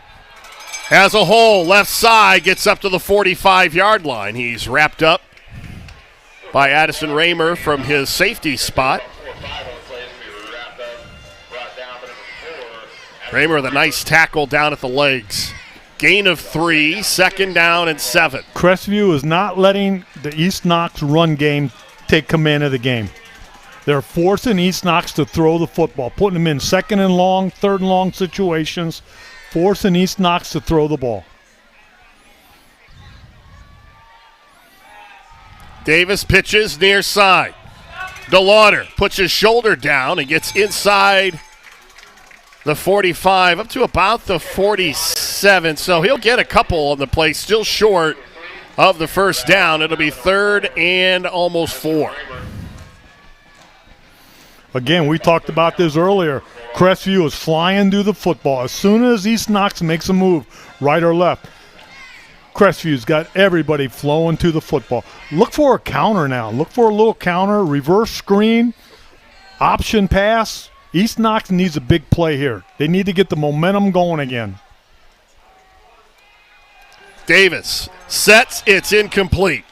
has a hole, left side, gets up to the 45-yard line. He's wrapped up by Addison Raymer from his safety spot. Raymer with a nice tackle down at the legs. Gain of 3, 2nd down and 7. Crestview is not letting the East Knox run game take command of the game. They're forcing East Knox to throw the football, putting them in 2nd and long, 3rd and long situations, forcing East Knox to throw the ball. Davis pitches near side. DeLauder puts his shoulder down and gets inside the 45 up to about the 47. So he'll get a couple on the play, still short of the first down. It'll be 3rd and almost 4. Again, we talked about this earlier. Crestview is flying through the football. As soon as East Knox makes a move, right or left, Crestview's got everybody flowing to the football. Look for a counter now. Look for a little counter, reverse screen, option pass. East Knox needs a big play here. They need to get the momentum going again. Davis sets. It's incomplete.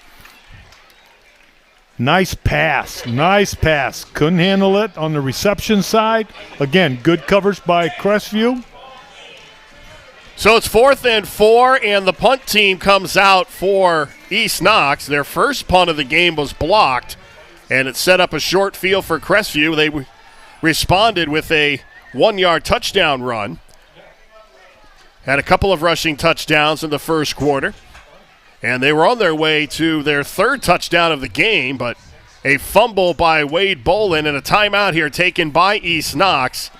Nice pass. Nice pass. Couldn't handle it on the reception side. Again, good coverage by Crestview. So it's 4th and 4, and the punt team comes out for East Knox. Their first punt of the game was blocked, and it set up a short field for Crestview. They responded with a 1-yard touchdown run. Had a couple of rushing touchdowns in the first quarter. And they were on their way to their 3rd touchdown of the game, but a fumble by Wade Bolin and a timeout here taken by East Knox.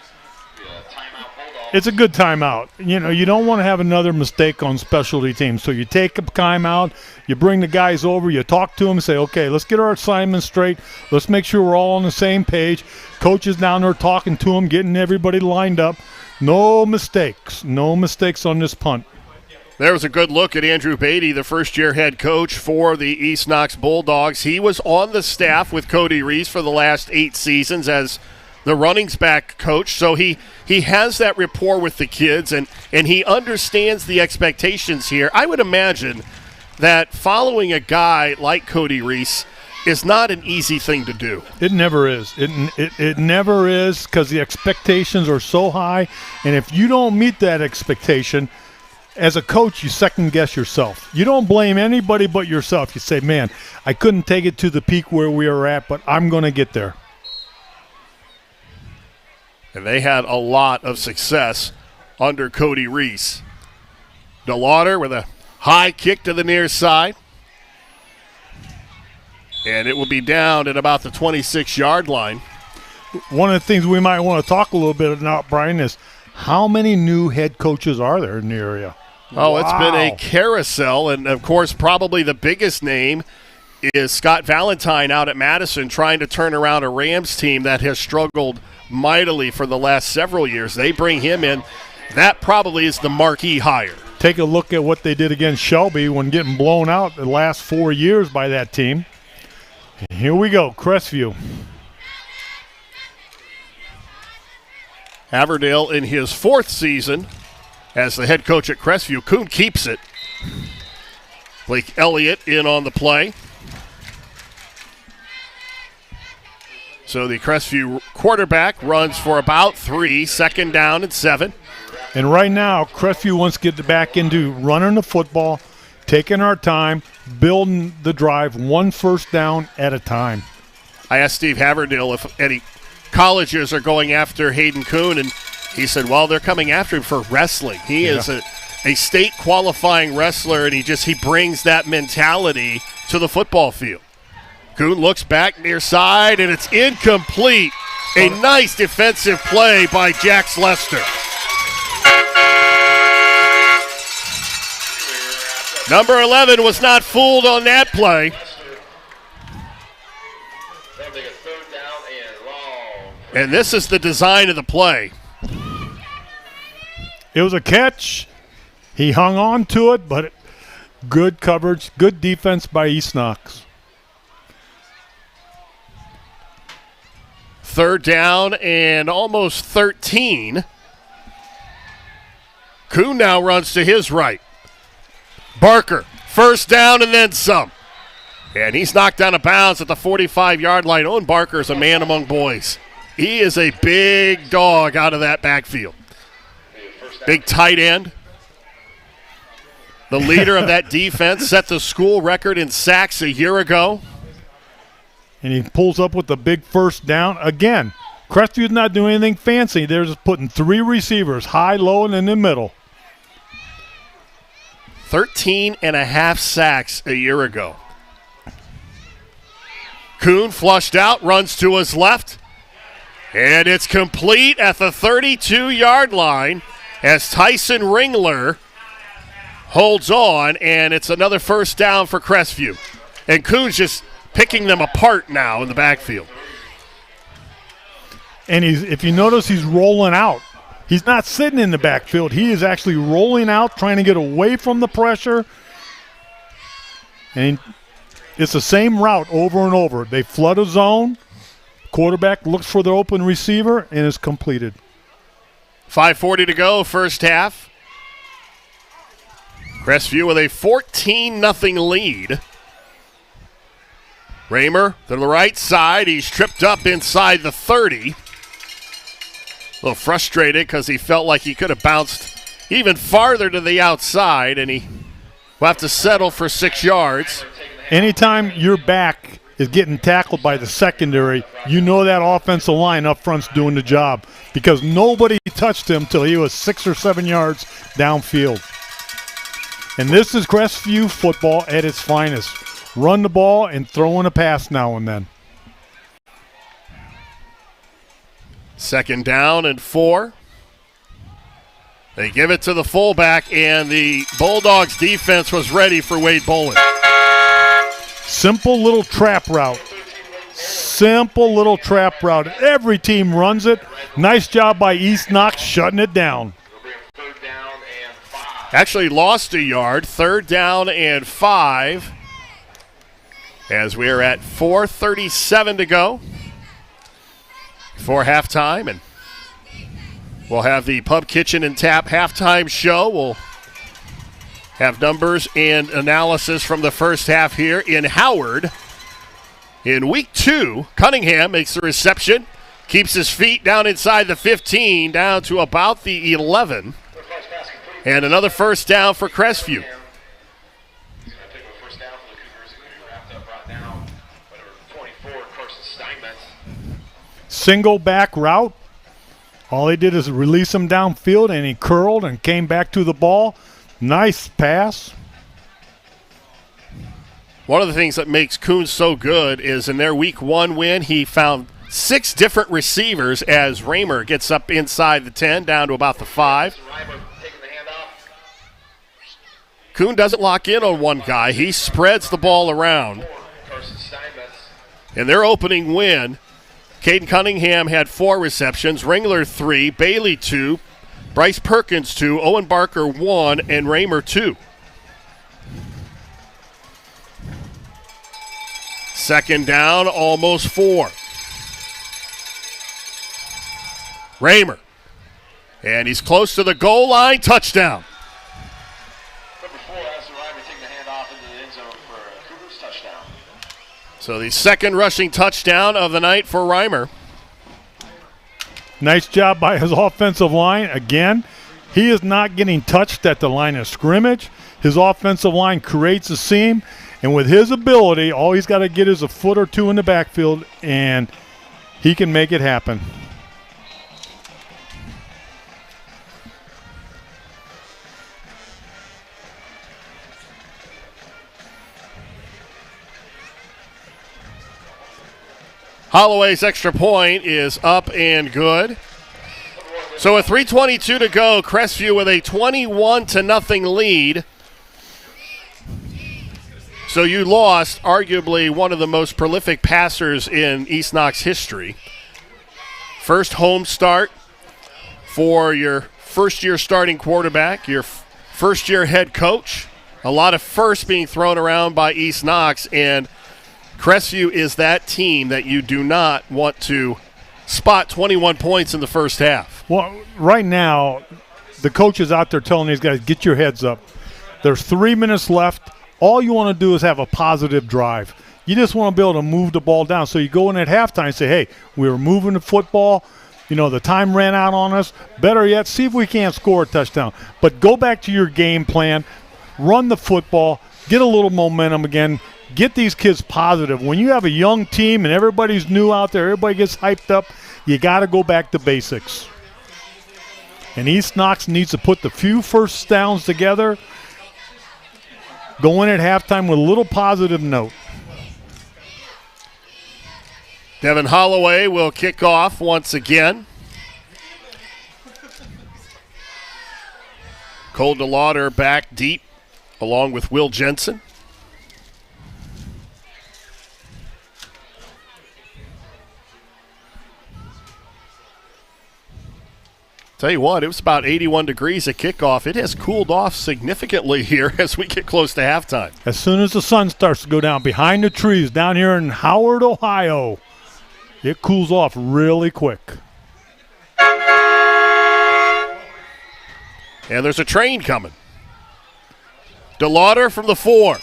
It's a good timeout. You know, you don't want to have another mistake on specialty teams. So you take a timeout, you bring the guys over, you talk to them and say, okay, let's get our assignments straight. Let's make sure we're all on the same page. Coach is down there talking to them, getting everybody lined up. No mistakes. No mistakes on this punt. There was a good look at Andrew Beatty, the first-year head coach for the East Knox Bulldogs. He was on the staff with Cody Reese for the last 8 seasons as the runnings back coach. So he has that rapport with the kids, and he understands the expectations here. I would imagine that following a guy like Cody Reese is not an easy thing to do. It never is. It never is, because the expectations are so high, and if you don't meet that expectation, as a coach, you second-guess yourself. You don't blame anybody but yourself. You say, man, I couldn't take it to the peak where we are at, but I'm going to get there. And they had a lot of success under Cody Reese. DeLauder with a high kick to the near side. And it will be down at about the 26-yard line. One of the things we might want to talk a little bit about, Brian, is how many new head coaches are there in the area? Oh, wow. It's been a carousel, and, of course, probably the biggest name is Scott Valentine out at Madison trying to turn around a Rams team that has struggled mightily for the last several years. They bring him in. That probably is the marquee hire. Take a look at what they did against Shelby when getting blown out the last 4 years by that team. Here we go, Crestview. Haverdale in his 4th season as the head coach at Crestview. Kuhn keeps it. Blake Elliott in on the play. So the Crestview quarterback runs for about 3, 2nd down and 7. And right now, Crestview wants to get back into running the football, taking our time, building the drive 1 first down at a time. I asked Steve Haverdale if any colleges are going after Hayden Kuhn, and he said, well, they're coming after him for wrestling. He is a state qualifying wrestler, and he brings that mentality to the football field. Kuhn looks back near side, and it's incomplete. A nice defensive play by Jax Lester. Number 11 was not fooled on that play. They'll take a third down and long. And this is the design of the play. It was a catch. He hung on to it, but good coverage, good defense by East Knox. Third down and almost 13. Kuhn now runs to his right. Barker, first down and then some. And he's knocked out of bounds at the 45-yard line. Owen Barker is a man among boys. He is a big dog out of that backfield. Big tight end. The leader of that defense set the school record in sacks a year ago. And he pulls up with the big first down. Again, Crestview's not doing anything fancy. They're just putting 3 receivers, high, low, and in the middle. 13 and a half sacks a year ago. Kuhn flushed out, runs to his left. And it's complete at the 32-yard line as Tyson Ringler holds on, and it's another first down for Crestview. And Kuhn's just picking them apart now in the backfield. And if you notice, he's rolling out. He's not sitting in the backfield. He is actually rolling out, trying to get away from the pressure. And it's the same route over and over. They flood a zone. Quarterback looks for the open receiver, and is completed. 5:40 to go, first half. Crestview with a 14-0 lead. Raymer to the right side. He's tripped up inside the 30. A little frustrated because he felt like he could have bounced even farther to the outside, and he will have to settle for 6 yards. Anytime your back is getting tackled by the secondary, you know that offensive line up front's doing the job because nobody touched him till he was 6 or 7 yards downfield. And this is Crestview football at its finest. Run the ball and throw in a pass now and then. Second down and 4. They give it to the fullback, and the Bulldogs defense was ready for Wade Bolin. Simple little trap route. Simple little trap route. Every team runs it. Nice job by East Knox shutting it down. Third down and 5. Actually lost a yard. Third down and 5. As we are at 4:37 to go before halftime, and we'll have the Pub Kitchen and Tap halftime show. We'll have numbers and analysis from the first half here in Howard. In week 2, Cunningham makes the reception, keeps his feet down inside the 15, down to about the 11, and another first down for Crestview. He's going to take a first down for the Cougars. He's going to be wrapped up right now. Whatever, 24, Carson Steinmetz. Single back route. All he did is release him downfield, and he curled and came back to the ball. Nice pass. One of the things that makes Kuhn so good is in their week 1 win, he found 6 different receivers as Raymer gets up inside the 10, down to about the 5. Reimer taking the handoff. Kuhn doesn't lock in on one guy. He spreads the ball around. Carson Steinmetz. In their opening win, Caden Cunningham had 4 receptions, Ringler 3, Bailey 2, Bryce Perkins 2, Owen Barker 1, and Raymer 2. Second down, almost 4. Raymer. And he's close to the goal line. Touchdown. Number 4 has the Reimer taking the handoff into the end zone for a Cougars touchdown. So the second rushing touchdown of the night for Raymer. Nice job by his offensive line. Again, he is not getting touched at the line of scrimmage. His offensive line creates a seam, and with his ability, all he's got to get is a foot or 2 in the backfield, and he can make it happen. Holloway's extra point is up and good. So with 3:22 to go, Crestview with a 21-0 lead. So you lost arguably one of the most prolific passers in East Knox history. First home start for your first-year starting quarterback, your first-year head coach. A lot of firsts being thrown around by East Knox, and Crestview is that team that you do not want to spot 21 points in the first half. Well, right now, the coach is out there telling these guys, get your heads up. There's 3 minutes left. All you want to do is have a positive drive. You just want to be able to move the ball down. So you go in at halftime and say, hey, we were moving the football. You know, the time ran out on us. Better yet, see if we can't score a touchdown. But go back to your game plan. Run the football, get a little momentum again, get these kids positive. When you have a young team and everybody's new out there, everybody gets hyped up, you got to go back to basics. And East Knox needs to put the few first downs together, go in at halftime with a little positive note. Devin Holloway will kick off once again. Cole DeLauder back deep, along with Will Jensen. Tell you what, it was about 81 degrees at kickoff. It has cooled off significantly here as we get close to halftime. As soon as the sun starts to go down behind the trees down here in Howard, Ohio, it cools off really quick. And there's a train coming. DeLauder from the 4.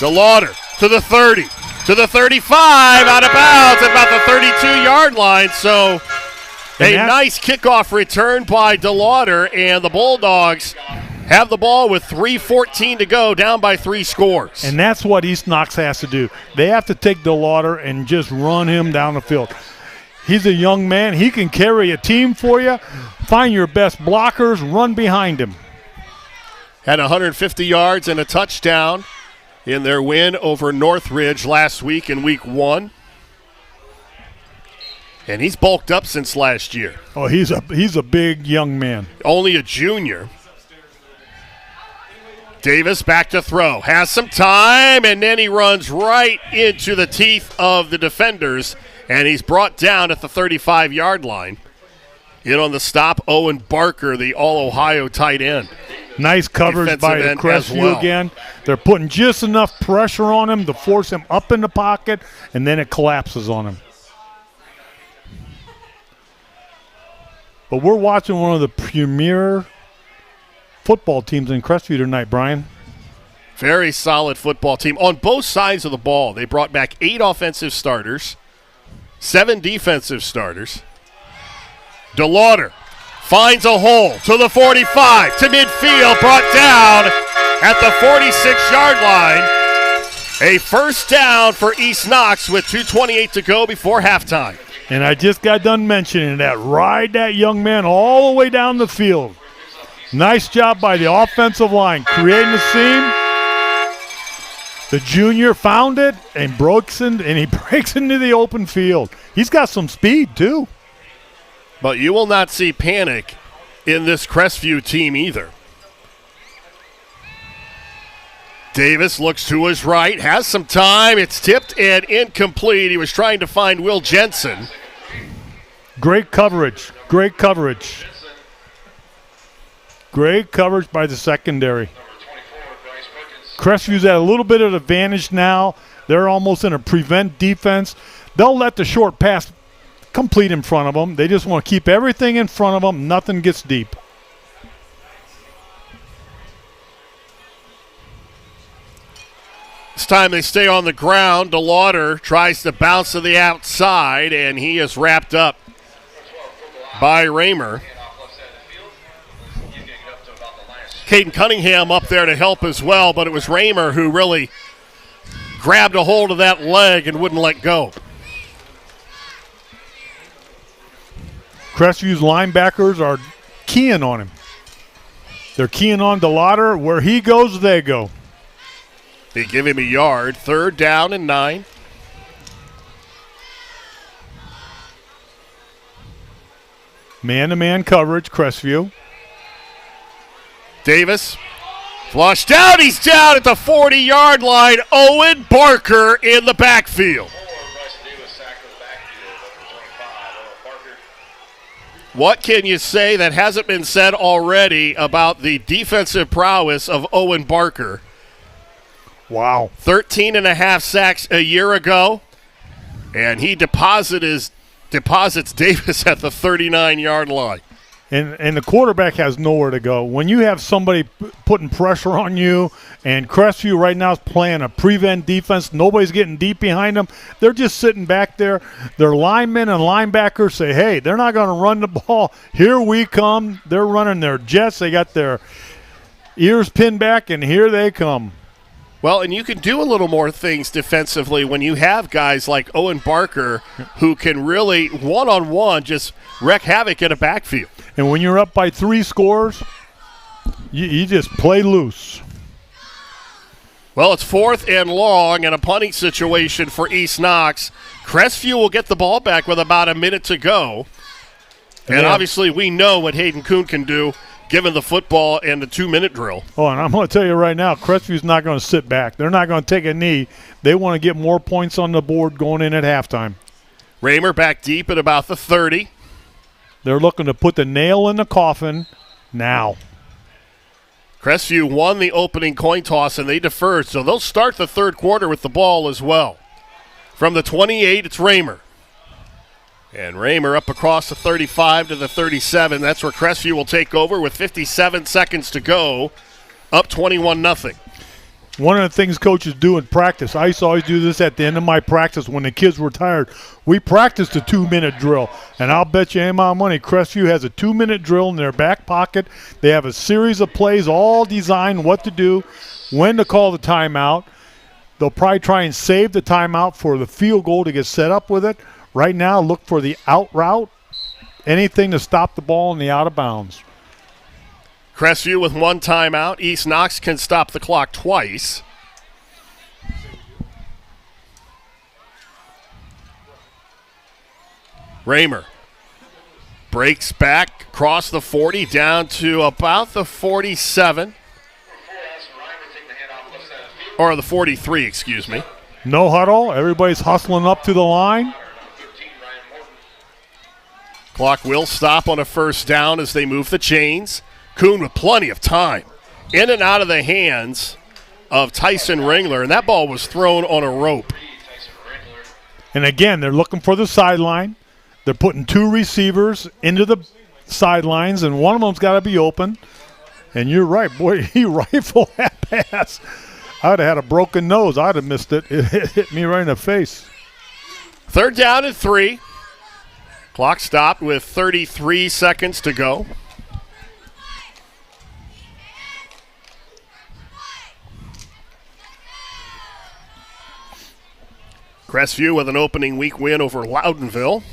DeLauder to the 30, to the 35, out of bounds at about the 32-yard line. So a nice kickoff return by DeLauder, and the Bulldogs have the ball with 3:14 to go, down by 3 scores. And that's what East Knox has to do. They have to take DeLauder and just run him down the field. He's a young man. He can carry a team for you. Find your best blockers, run behind him. Had 150 yards and a touchdown in their win over Northridge last week in week 1. And he's bulked up since last year. Oh, he's a big young man. Only a junior. Davis back to throw. Has some time, and then he runs right into the teeth of the defenders, and he's brought down at the 35-yard line. In on the stop, Owen Barker, the All-Ohio tight end. Nice coverage by the Crestview again. They're putting just enough pressure on him to force him up in the pocket, and then it collapses on him. But we're watching one of the premier football teams in Crestview tonight, Brian. Very solid football team. On both sides of the ball, they brought back 8 offensive starters, 7 defensive starters. DeLauder finds a hole to the 45, to midfield, brought down at the 46-yard line. A first down for East Knox with 2:28 to go before halftime. And I just got done mentioning that. Ride that young man all the way down the field. Nice job by the offensive line, creating the seam. The junior found it and he breaks into the open field. He's got some speed, too. But you will not see panic in this Crestview team either. Davis looks to his right, has some time. It's tipped and incomplete. He was trying to find Will Jensen. Great coverage. Great coverage. Great coverage by the secondary. Crestview's at a little bit of advantage now. They're almost in a prevent defense. They'll let the short pass complete in front of them. They just want to keep everything in front of them. Nothing gets deep. This time they stay on the ground. DeLauder tries to bounce to the outside, and he is wrapped up by Raymer. Caden Cunningham up there to help as well, but it was Raymer who really grabbed a hold of that leg and wouldn't let go. Crestview's linebackers are keying on him. They're keying on DeLauder. Where he goes, they go. They give him a yard. 3rd down and 9. Man-to-man coverage, Crestview. Davis Flushed out. He's down at the 40-yard line. Owen Barker in the backfield. What can you say that hasn't been said already about the defensive prowess of Owen Barker? Wow. 13.5 sacks a year ago, and he deposits Davis at the 39-yard line. And the quarterback has nowhere to go. When you have somebody putting pressure on you, and Crestview right now is playing a prevent defense, nobody's getting deep behind them. They're just sitting back there. Their linemen and linebackers say, hey, they're not going to run the ball. Here we come. They're running their jets. They got their ears pinned back, and here they come. Well, and you can do a little more things defensively when you have guys like Owen Barker who can really one-on-one just wreak havoc in a backfield. And when you're up by 3 scores, you just play loose. Well, it's 4th and long and a punting situation for East Knox. Crestview will get the ball back with about a minute to go. And obviously we know what Hayden Kuhn can do given the football and the 2-minute drill. Oh, and I'm going to tell you right now, Crestview's not going to sit back. They're not going to take a knee. They want to get more points on the board going in at halftime. Raymer back deep at about the 30. They're looking to put the nail in the coffin now. Crestview won the opening coin toss, and they deferred, so they'll start the third quarter with the ball as well. From the 28, it's Raymer. And Raymer up across the 35 to the 37. That's where Crestview will take over with 57 seconds to go, up 21-0. One of the things coaches do in practice, I used to always do this at the end of my practice when the kids were tired. We practiced a 2-minute drill, and I'll bet you any amount of money Crestview has a 2-minute drill in their back pocket. They have a series of plays all designed what to do, when to call the timeout. They'll probably try and save the timeout for the field goal to get set up with it. Right now, look for the out route, anything to stop the ball in the out of bounds. Crestview with 1 timeout. East Knox can stop the clock twice. Raymer breaks back across the 40 down to about the 47. Or the 43, excuse me. No huddle. Everybody's hustling up to the line. Clock will stop on a first down as they move the chains. Kuhn with plenty of time. In and out of the hands of Tyson Ringler, and that ball was thrown on a rope. And again, they're looking for the sideline. They're putting 2 receivers into the sidelines, and one of them's got to be open. And you're right, boy, he rifled that pass. I would have had a broken nose. I'd have missed it. It hit me right in the face. 3rd down and 3. Clock stopped with 33 seconds to go. Crestview with an opening week win over Loudonville.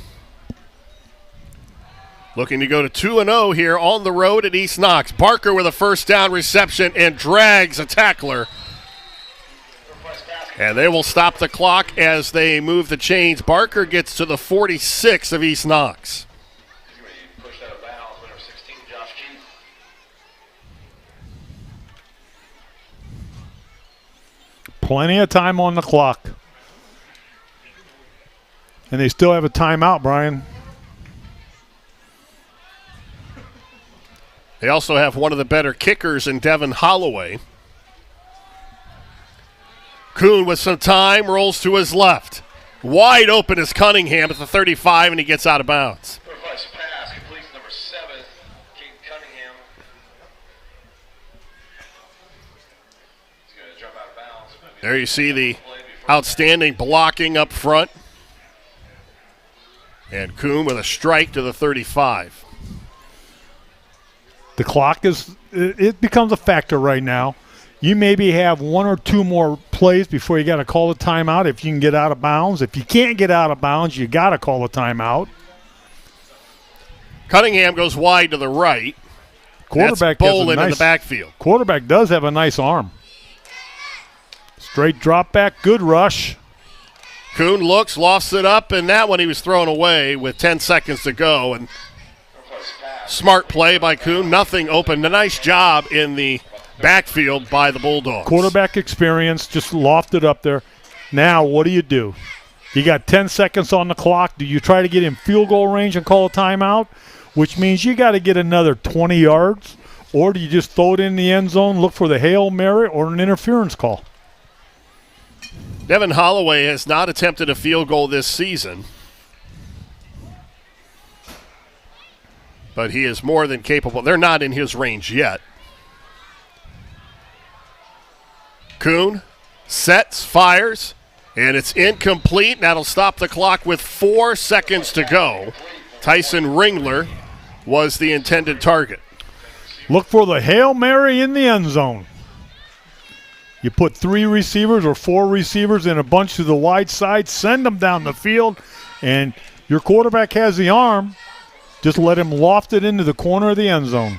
Looking to go to 2-0 here on the road at East Knox. Barker with a first down reception and drags a tackler. And they will stop the clock as they move the chains. Barker gets to the 46 of East Knox. Plenty of time on the clock. And they still have a timeout, Brian. They also have one of the better kickers in Devin Holloway. Kuhn with some time, rolls to his left. Wide open is Cunningham at the 35, and he gets out of bounds. Pass completes number 7, King Cunningham. He's going to jump out of bounds. There you see the outstanding blocking up front. And Kuhn with a strike to the 35. The clock it becomes a factor right now. You maybe have 1 or 2 more plays before you got to call a timeout if you can get out of bounds. If you can't get out of bounds, you got to call a timeout. Cunningham goes wide to the right. Quarterback That's Bolin in the backfield. Quarterback does have a nice arm. Straight drop back, good rush. Kuhn looks, lofts it up, and that one he was thrown away with 10 seconds to go. And smart play by Kuhn. Nothing open. A nice job in the backfield by the Bulldogs. Quarterback experience, just lofted up there. Now, what do? You got 10 seconds on the clock. Do you try to get in field goal range and call a timeout, which means you got to get another 20 yards, or do you just throw it in the end zone, look for the Hail Mary or an interference call? Devin Holloway has not attempted a field goal this season, but he is more than capable. They're not in his range yet. Kuhn sets, fires, and it's incomplete. That'll stop the clock with 4 seconds to go. Tyson Ringler was the intended target. Look for the Hail Mary in the end zone. You put 3 receivers or 4 receivers in a bunch to the wide side, send them down the field, and your quarterback has the arm. Just let him loft it into the corner of the end zone.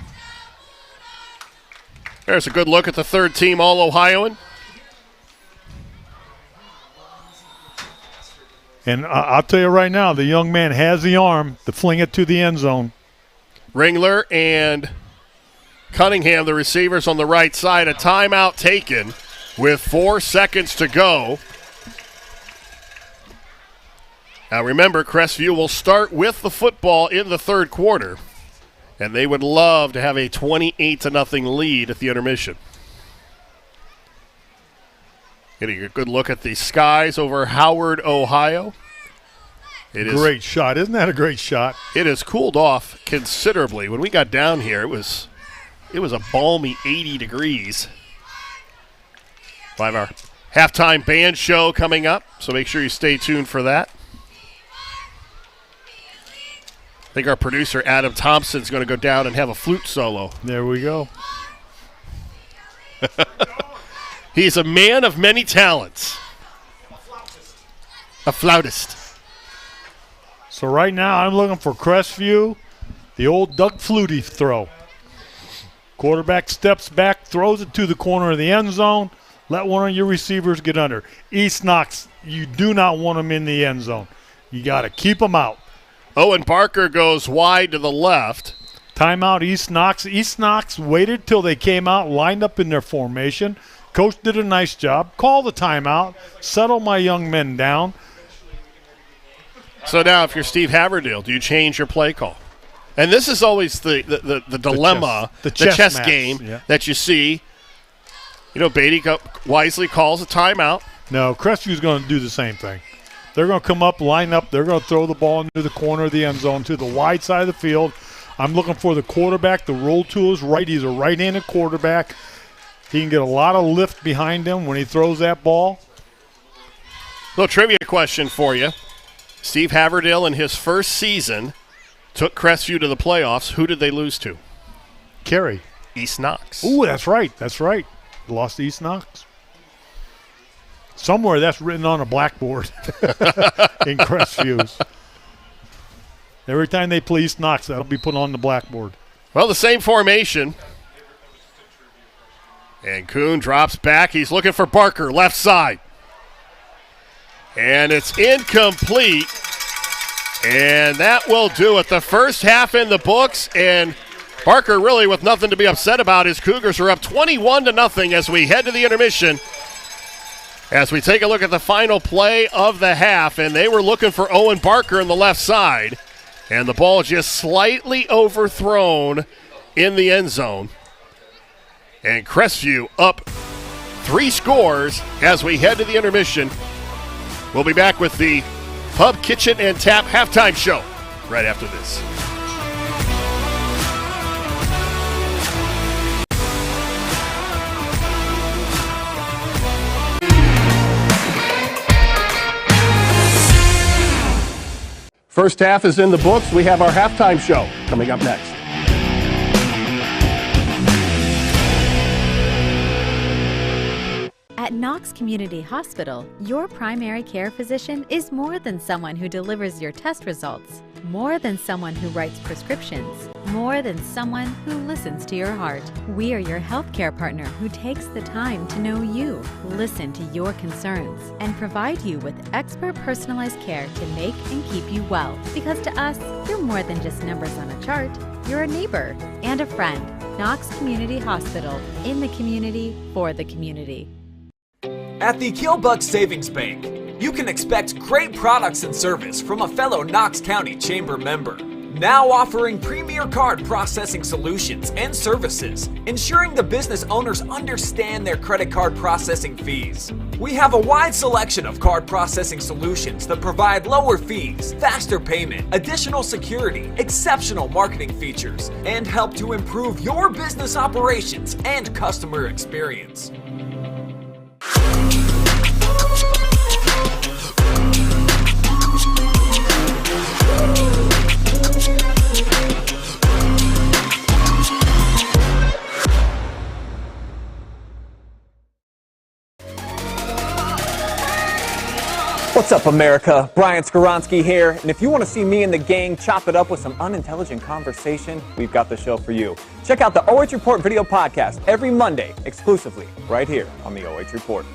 There's a good look at the third-team All-Ohioan. And I'll tell you right now, the young man has the arm to fling it to the end zone. Ringler and Cunningham, the receivers on the right side. A timeout taken with 4 seconds to go. Now remember, Crestview will start with the football in the third quarter, and they would love to have a 28-0 lead at the intermission. Getting a good look at the skies over Howard, Ohio. Great shot. Isn't that a great shot? It has cooled off considerably. When we got down here, it was a balmy 80 degrees. We'll have our halftime band show coming up, so make sure you stay tuned for that. I think our producer, Adam Thompson, is going to go down and have a flute solo. There we go. He's a man of many talents. A flautist. So right now I'm looking for Crestview, the old Doug Flutie throw. Quarterback steps back, throws it to the corner of the end zone. Let one of your receivers get under. East Knox, you do not want them in the end zone. You got to keep them out. Owen Barker goes wide to the left. Timeout, East Knox. East Knox waited till they came out, lined up in their formation. Coach did a nice job. Call the timeout. Settle my young men down. So now if you're Steve Haverdale, do you change your play call? And this is always the dilemma, the chess game that you see. You know, Beatty wisely calls a timeout. No, Crestview's going to do the same thing. They're going to come up, line up. They're going to throw the ball into the corner of the end zone to the wide side of the field. I'm looking for the quarterback. The roll to his right. He's a right-handed quarterback. He can get a lot of lift behind him when he throws that ball. Little trivia question for you. Steve Haverdale in his first season took Crestview to the playoffs. Who did they lose to? Kerry. East Knox. Ooh, that's right. That's right. Lost to East Knox. Somewhere that's written on a blackboard in Crestview's. Every time they play East Knox, that'll be put on the blackboard. Well, the same formation. And Kuhn drops back. He's looking for Barker, left side. And it's incomplete. And that will do it. The first half in the books, and Barker really with nothing to be upset about. His Cougars are up 21-0 as we head to the intermission. As we take a look at the final play of the half, and they were looking for Owen Barker on the left side. And the ball just slightly overthrown in the end zone. And Crestview up 3 scores as we head to the intermission. We'll be back with the Pub, Kitchen, and Tap halftime show right after this. First half is in the books. We have our halftime show coming up next. At Knox Community Hospital, your primary care physician is more than someone who delivers your test results, more than someone who writes prescriptions, more than someone who listens to your heart. We are your healthcare partner who takes the time to know you, listen to your concerns, and provide you with expert personalized care to make and keep you well. Because to us, you're more than just numbers on a chart. You're a neighbor and a friend. Knox Community Hospital, in the community, for the community. At the Killbuck Savings Bank, you can expect great products and service from a fellow Knox County Chamber member. Now offering premier card processing solutions and services, ensuring the business owners understand their credit card processing fees. We have a wide selection of card processing solutions that provide lower fees, faster payment, additional security, exceptional marketing features, and help to improve your business operations and customer experience. What's up, America? Brian Skoronsky here, and if you want to see me and the gang chop it up with some unintelligent conversation, we've got the show for you. Check out the OH Report video podcast every Monday, exclusively right here on the OH Report.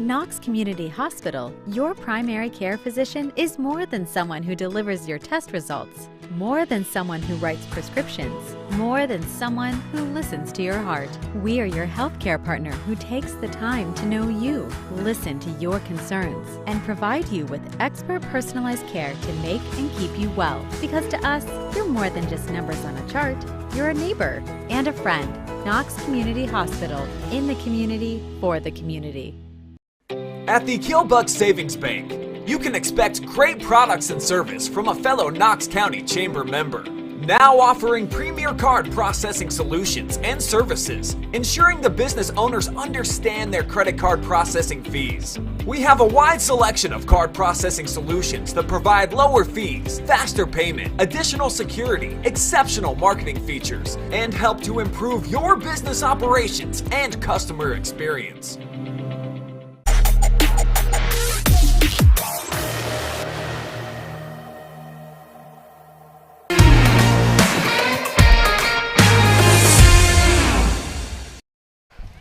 Knox Community Hospital, your primary care physician is more than someone who delivers your test results, more than someone who writes prescriptions, more than someone who listens to your heart. We are your healthcare partner who takes the time to know you, listen to your concerns, and provide you with expert personalized care to make and keep you well. Because to us, you're more than just numbers on a chart. You're a neighbor and a friend. Knox Community Hospital, in the community, for the community. At the Killbuck Savings Bank, you can expect great products and service from a fellow Knox County Chamber member. Now offering premier card processing solutions and services, ensuring the business owners understand their credit card processing fees. We have a wide selection of card processing solutions that provide lower fees, faster payment, additional security, exceptional marketing features, and help to improve your business operations and customer experience.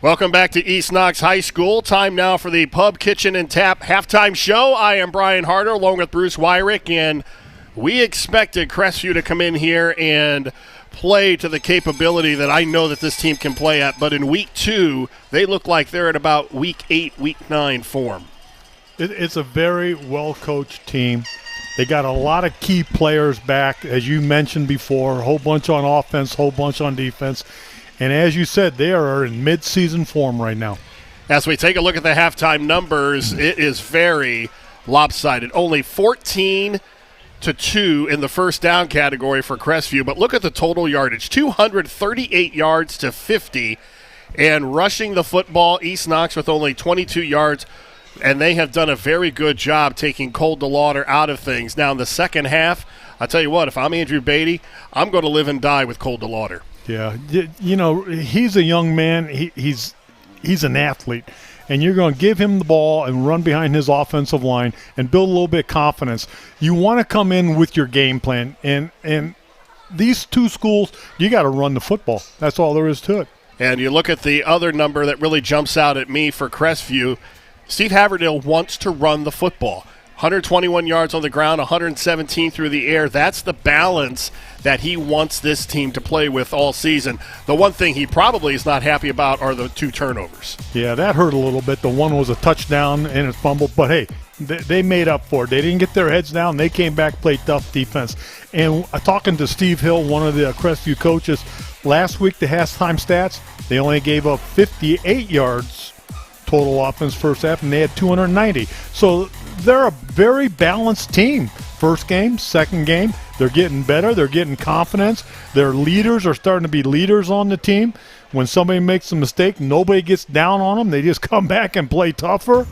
Welcome back to East Knox High School. Time now for the Pub, Kitchen, and Tap halftime show. I am Brian Harter along with Bruce Weirich, and we expected Crestview to come in here and play to the capability that I know that this team can play at, but in week 2, they look like they're at about week 8, week 9 form. It's a very well-coached team. They got a lot of key players back, as you mentioned before, a whole bunch on offense, whole bunch on defense. And as you said, they are in mid-season form right now. As we take a look at the halftime numbers, it is very lopsided. Only 14-2 in the first down category for Crestview. But look at the total yardage, 238 yards to 50. And rushing the football, East Knox with only 22 yards. And they have done a very good job taking Cold DeLauder out of things. Now in the second half, I'll tell you what, if I'm Andrew Beatty, I'm going to live and die with Cold DeLauder. Yeah, you know, he's a young man. He's an athlete, and you're going to give him the ball and run behind his offensive line and build a little bit of confidence. You want to come in with your game plan, and these two schools, you got to run the football. That's all there is to it. And you look at the other number that really jumps out at me for Crestview, Steve Haverdale wants to run the football. 121 yards on the ground, 117 through the air. That's the balance that he wants this team to play with all season. The one thing he probably is not happy about are the 2 turnovers. Yeah, that hurt a little bit. The one was a touchdown and a fumble. But, hey, they made up for it. They didn't get their heads down. They came back, played tough defense. And talking to Steve Hill, one of the Crestview coaches, last week the halftime stats, they only gave up 58 yards total offense first half, and they had 290. So they're a very balanced team. First game, second game, they're getting better. They're getting confidence. Their leaders are starting to be leaders on the team. When somebody makes a mistake, nobody gets down on them. They just come back and play tougher.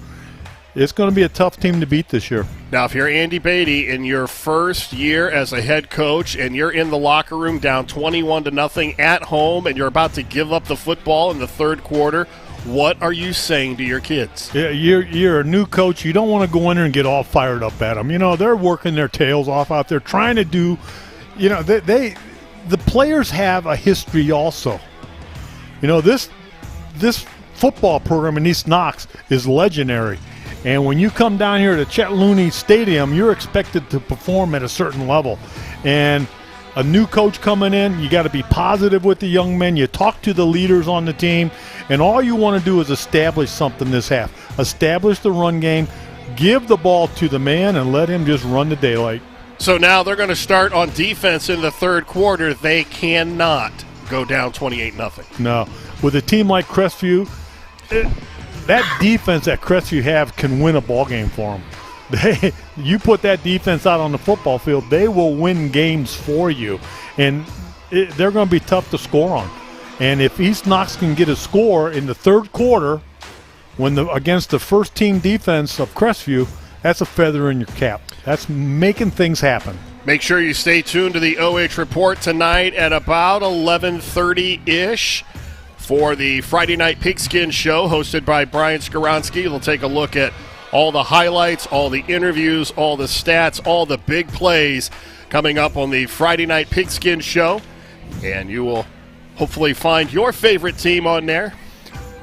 It's going to be a tough team to beat this year. Now, if you're Andy Beatty in your first year as a head coach and you're in the locker room down 21-0 at home and you're about to give up the football in the third quarter, what are you saying to your kids? Yeah, you're a new coach. You don't want to go in there and get all fired up at them. You know, they're working their tails off out there trying to do, you know, the players have a history also. You know, this football program in East Knox is legendary. And when you come down here to Chet Looney Stadium, you're expected to perform at a certain level. And a new coach coming in, you got to be positive with the young men. You talk to the leaders on the team, and all you want to do is establish something this half. Establish the run game, give the ball to the man, and let him just run the daylight. So now they're going to start on defense in the third quarter. They cannot go down 28-0. No. With a team like Crestview, that defense that Crestview have can win a ball game for them. You put that defense out on the football field, they will win games for you. And they're going to be tough to score on. And if East Knox can get a score in the third quarter against the first-team defense of Crestview, that's a feather in your cap. That's making things happen. Make sure you stay tuned to the OH Report tonight at about 11:30-ish for the Friday Night Pigskin Show hosted by Brian Skoronsky. We'll take a look at all the highlights, all the interviews, all the stats, all the big plays coming up on the Friday Night Pigskin Show. And you will hopefully find your favorite team on there.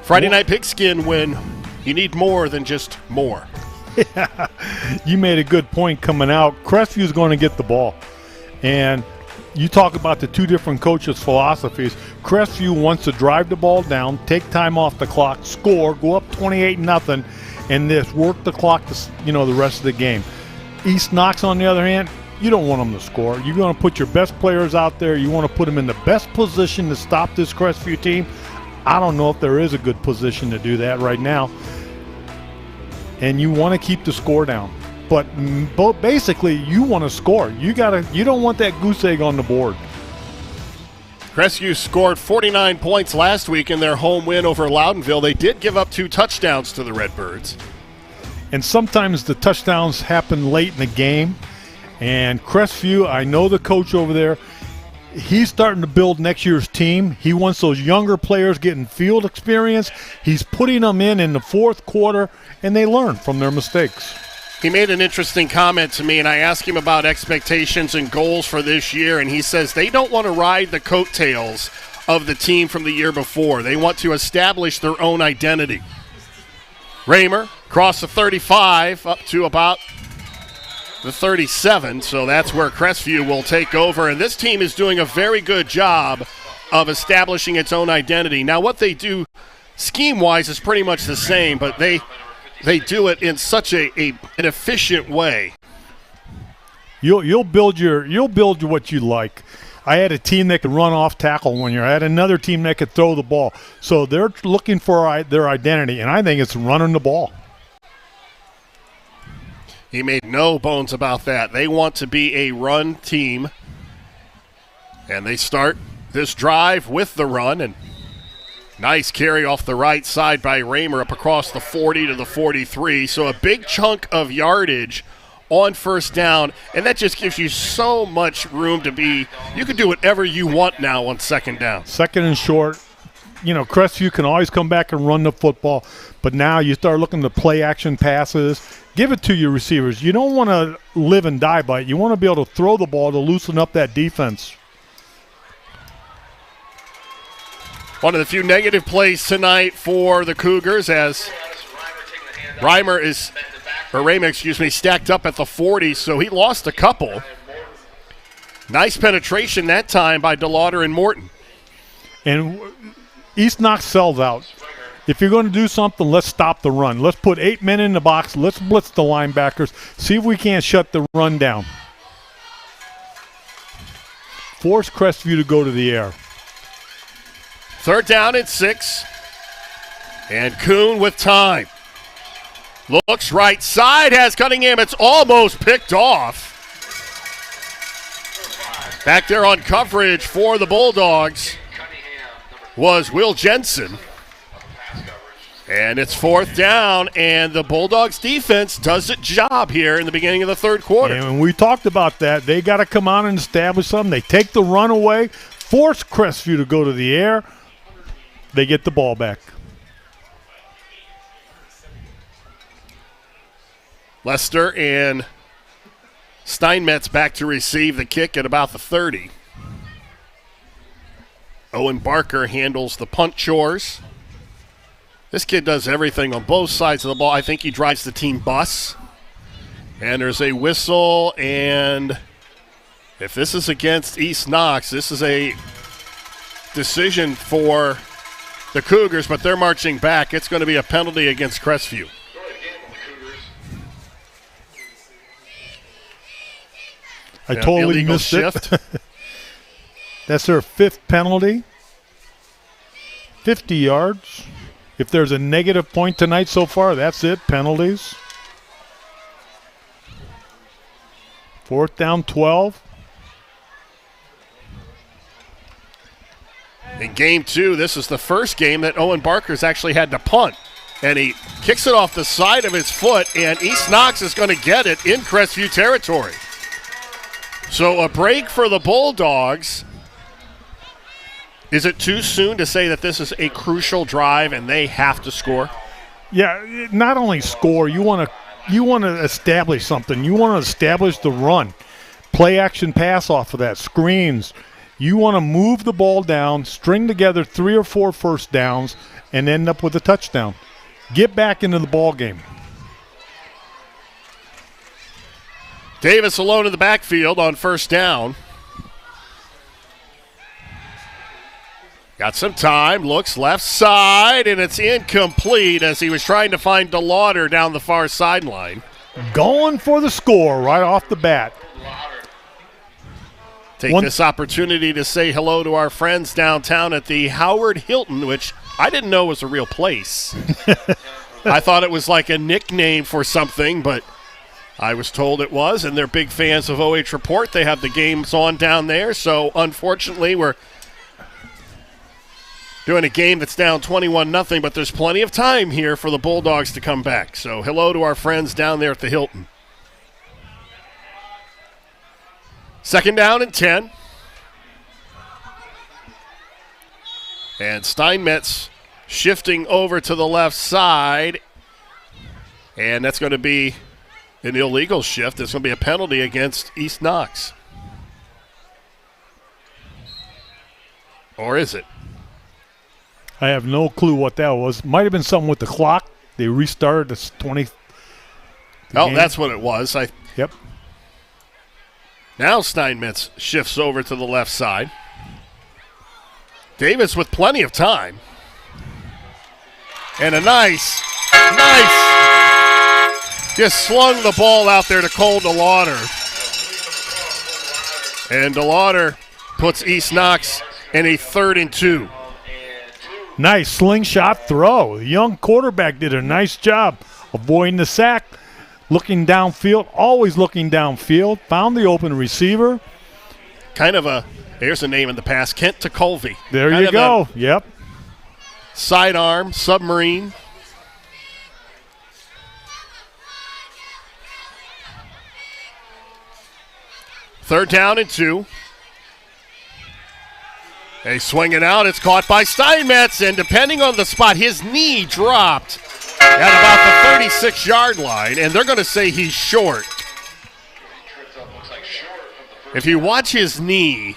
Friday Night Pigskin when You need more than just more. You made a good point coming out. Crestview is going to get the ball. And you talk about the two different coaches' philosophies. Crestview wants to drive the ball down, take time off the clock, score, go up 28-0, and just work the clock the rest of the game. East Knox, on the other hand, you don't want them to score. You're going to put your best players out there. You want to put them in the best position to stop this Crestview team. I don't know if there is a good position to do that right now. And you want to keep the score down. But basically, you want to score. You don't want that goose egg on the board. Crestview scored 49 points last week in their home win over Loudonville. They did give up 2 touchdowns to the Redbirds. And sometimes the touchdowns happen late in the game. And Crestview, I know the coach over there, he's starting to build next year's team. He wants those younger players getting field experience. He's putting them in the fourth quarter, and they learn from their mistakes. He made an interesting comment to me, and I asked him about expectations and goals for this year, and he says they don't want to ride the coattails of the team from the year before. They want to establish their own identity. Raymer across the 35 up to about the 37, so that's where Crestview will take over, and this team is doing a very good job of establishing its own identity. Now, what they do scheme-wise is pretty much the same, but they do it in such an efficient way. You'll build what you like. I had a team that could run off tackle 1 year. I had another team that could throw the ball. So they're looking for their identity, and I think it's running the ball. He made no bones about that. They want to be a run team, and they start this drive with the run, and nice carry off the right side by Raymer up across the 40 to the 43. So a big chunk of yardage on first down, and that just gives you so much room to be. You can do whatever you want now on second down. Second and short. Crestview can always come back and run the football, but now you start looking to play action passes. Give it to your receivers. You don't want to live and die by it. You want to be able to throw the ball to loosen up that defense. One of the few negative plays tonight for the Cougars as Raymer stacked up at the 40, so he lost a couple. Nice penetration that time by DeLauder and Morton. And East Knox sells out. If you're going to do something, let's stop the run. Let's put 8 men in the box. Let's blitz the linebackers. See if we can't shut the run down. Force Crestview to go to the air. Third down and 6. And Kuhn with time. Looks right side, has Cunningham. It's almost picked off. Back there on coverage for the Bulldogs was Will Jensen. And it's fourth down, and the Bulldogs defense does its job here in the beginning of the third quarter. And we talked about that. They got to come out and establish something. They take the run away, force Crestview to go to the air. They get the ball back. Lester and Steinmetz back to receive the kick at about the 30. Owen Barker handles the punt chores. This kid does everything on both sides of the ball. I think he drives the team bus. And there's a whistle, and if this is against East Knox, this is a decision for the Cougars, but they're marching back. It's going to be a penalty against Crestview. I totally missed shift. It. That's their 5th penalty. 50 yards. If there's a negative point tonight so far, that's it. Penalties. 4th down, 12. In game 2, this is the first game that Owen Barker's actually had to punt. And he kicks it off the side of his foot, and East Knox is going to get it in Crestview territory. So a break for the Bulldogs. Is it too soon to say that this is a crucial drive and they have to score? Yeah, not only score, you want to establish something. You want to establish the run. Play action pass off of that, screens. You want to move the ball down, string together 3 or 4 first downs, and end up with a touchdown. Get back into the ball game. Davis alone in the backfield on first down. Got some time, looks left side, and it's incomplete as he was trying to find DeLauder down the far sideline. Going for the score right off the bat. Take this opportunity to say hello to our friends downtown at the Howard Hilton, which I didn't know was a real place. I thought it was like a nickname for something, but I was told it was, and they're big fans of OH Report. They have the games on down there, so unfortunately we're doing a game that's down 21-0, but there's plenty of time here for the Bulldogs to come back. So hello to our friends down there at the Hilton. Second down and 10. And Steinmetz shifting over to the left side. And that's going to be an illegal shift. There's going to be a penalty against East Knox. Or is it? I have no clue what that was. Might have been something with the clock. They restarted this 20. Oh, that's what it was. Yep. Now Steinmetz shifts over to the left side. Davis with plenty of time. And a nice, just slung the ball out there to Cole DeLauder. And DeLauder puts East Knox in a 3rd and 2. Nice slingshot throw. The young quarterback did a nice job avoiding the sack. Looking downfield, always looking downfield. Found the open receiver. There's a name in the past, Kent Tekulve. There you go. Yep. Sidearm, submarine. Third down and 2. They swing it out. It's caught by Steinmetz, and depending on the spot, his knee dropped at about the 36-yard line, and they're going to say he's short. If you watch his knee,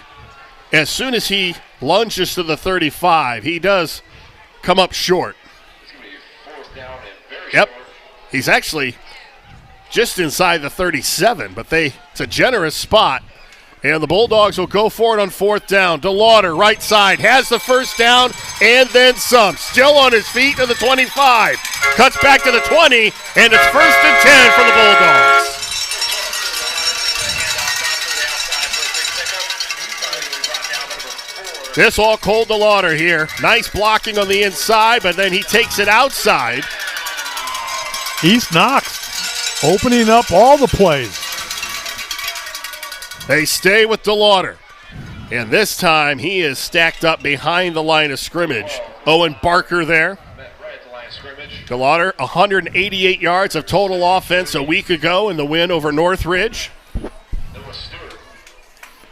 as soon as he lunges to the 35, he does come up short. Yep. He's actually just inside the 37, but it's a generous spot. And the Bulldogs will go for it on 4th down. DeLauder, right side, has the first down and then some. Still on his feet to the 25. Cuts back to the 20, and it's 1st and 10 for the Bulldogs. This all Cole DeLauder here. Nice blocking on the inside, but then he takes it outside. East Knox opening up all the plays. They stay with DeLauder. And this time he is stacked up behind the line of scrimmage. Owen Barker there. DeLauder, 188 yards of total offense a week ago in the win over Northridge.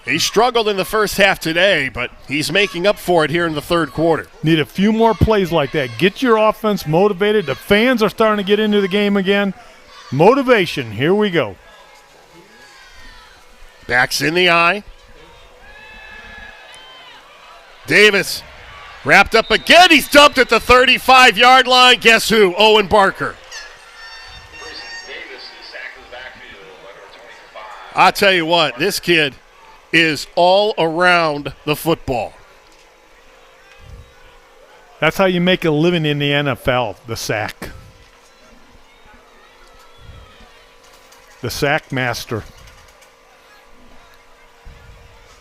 He struggled in the first half today, but he's making up for it here in the 3rd quarter. Need a few more plays like that. Get your offense motivated. The fans are starting to get into the game again. Motivation. Here we go. Backs in the eye. Davis wrapped up again. He's dumped at the 35-yard line. Guess who? Owen Barker. I tell you what, this kid is all around the football. That's how you make a living in the NFL, the sack. The sack master.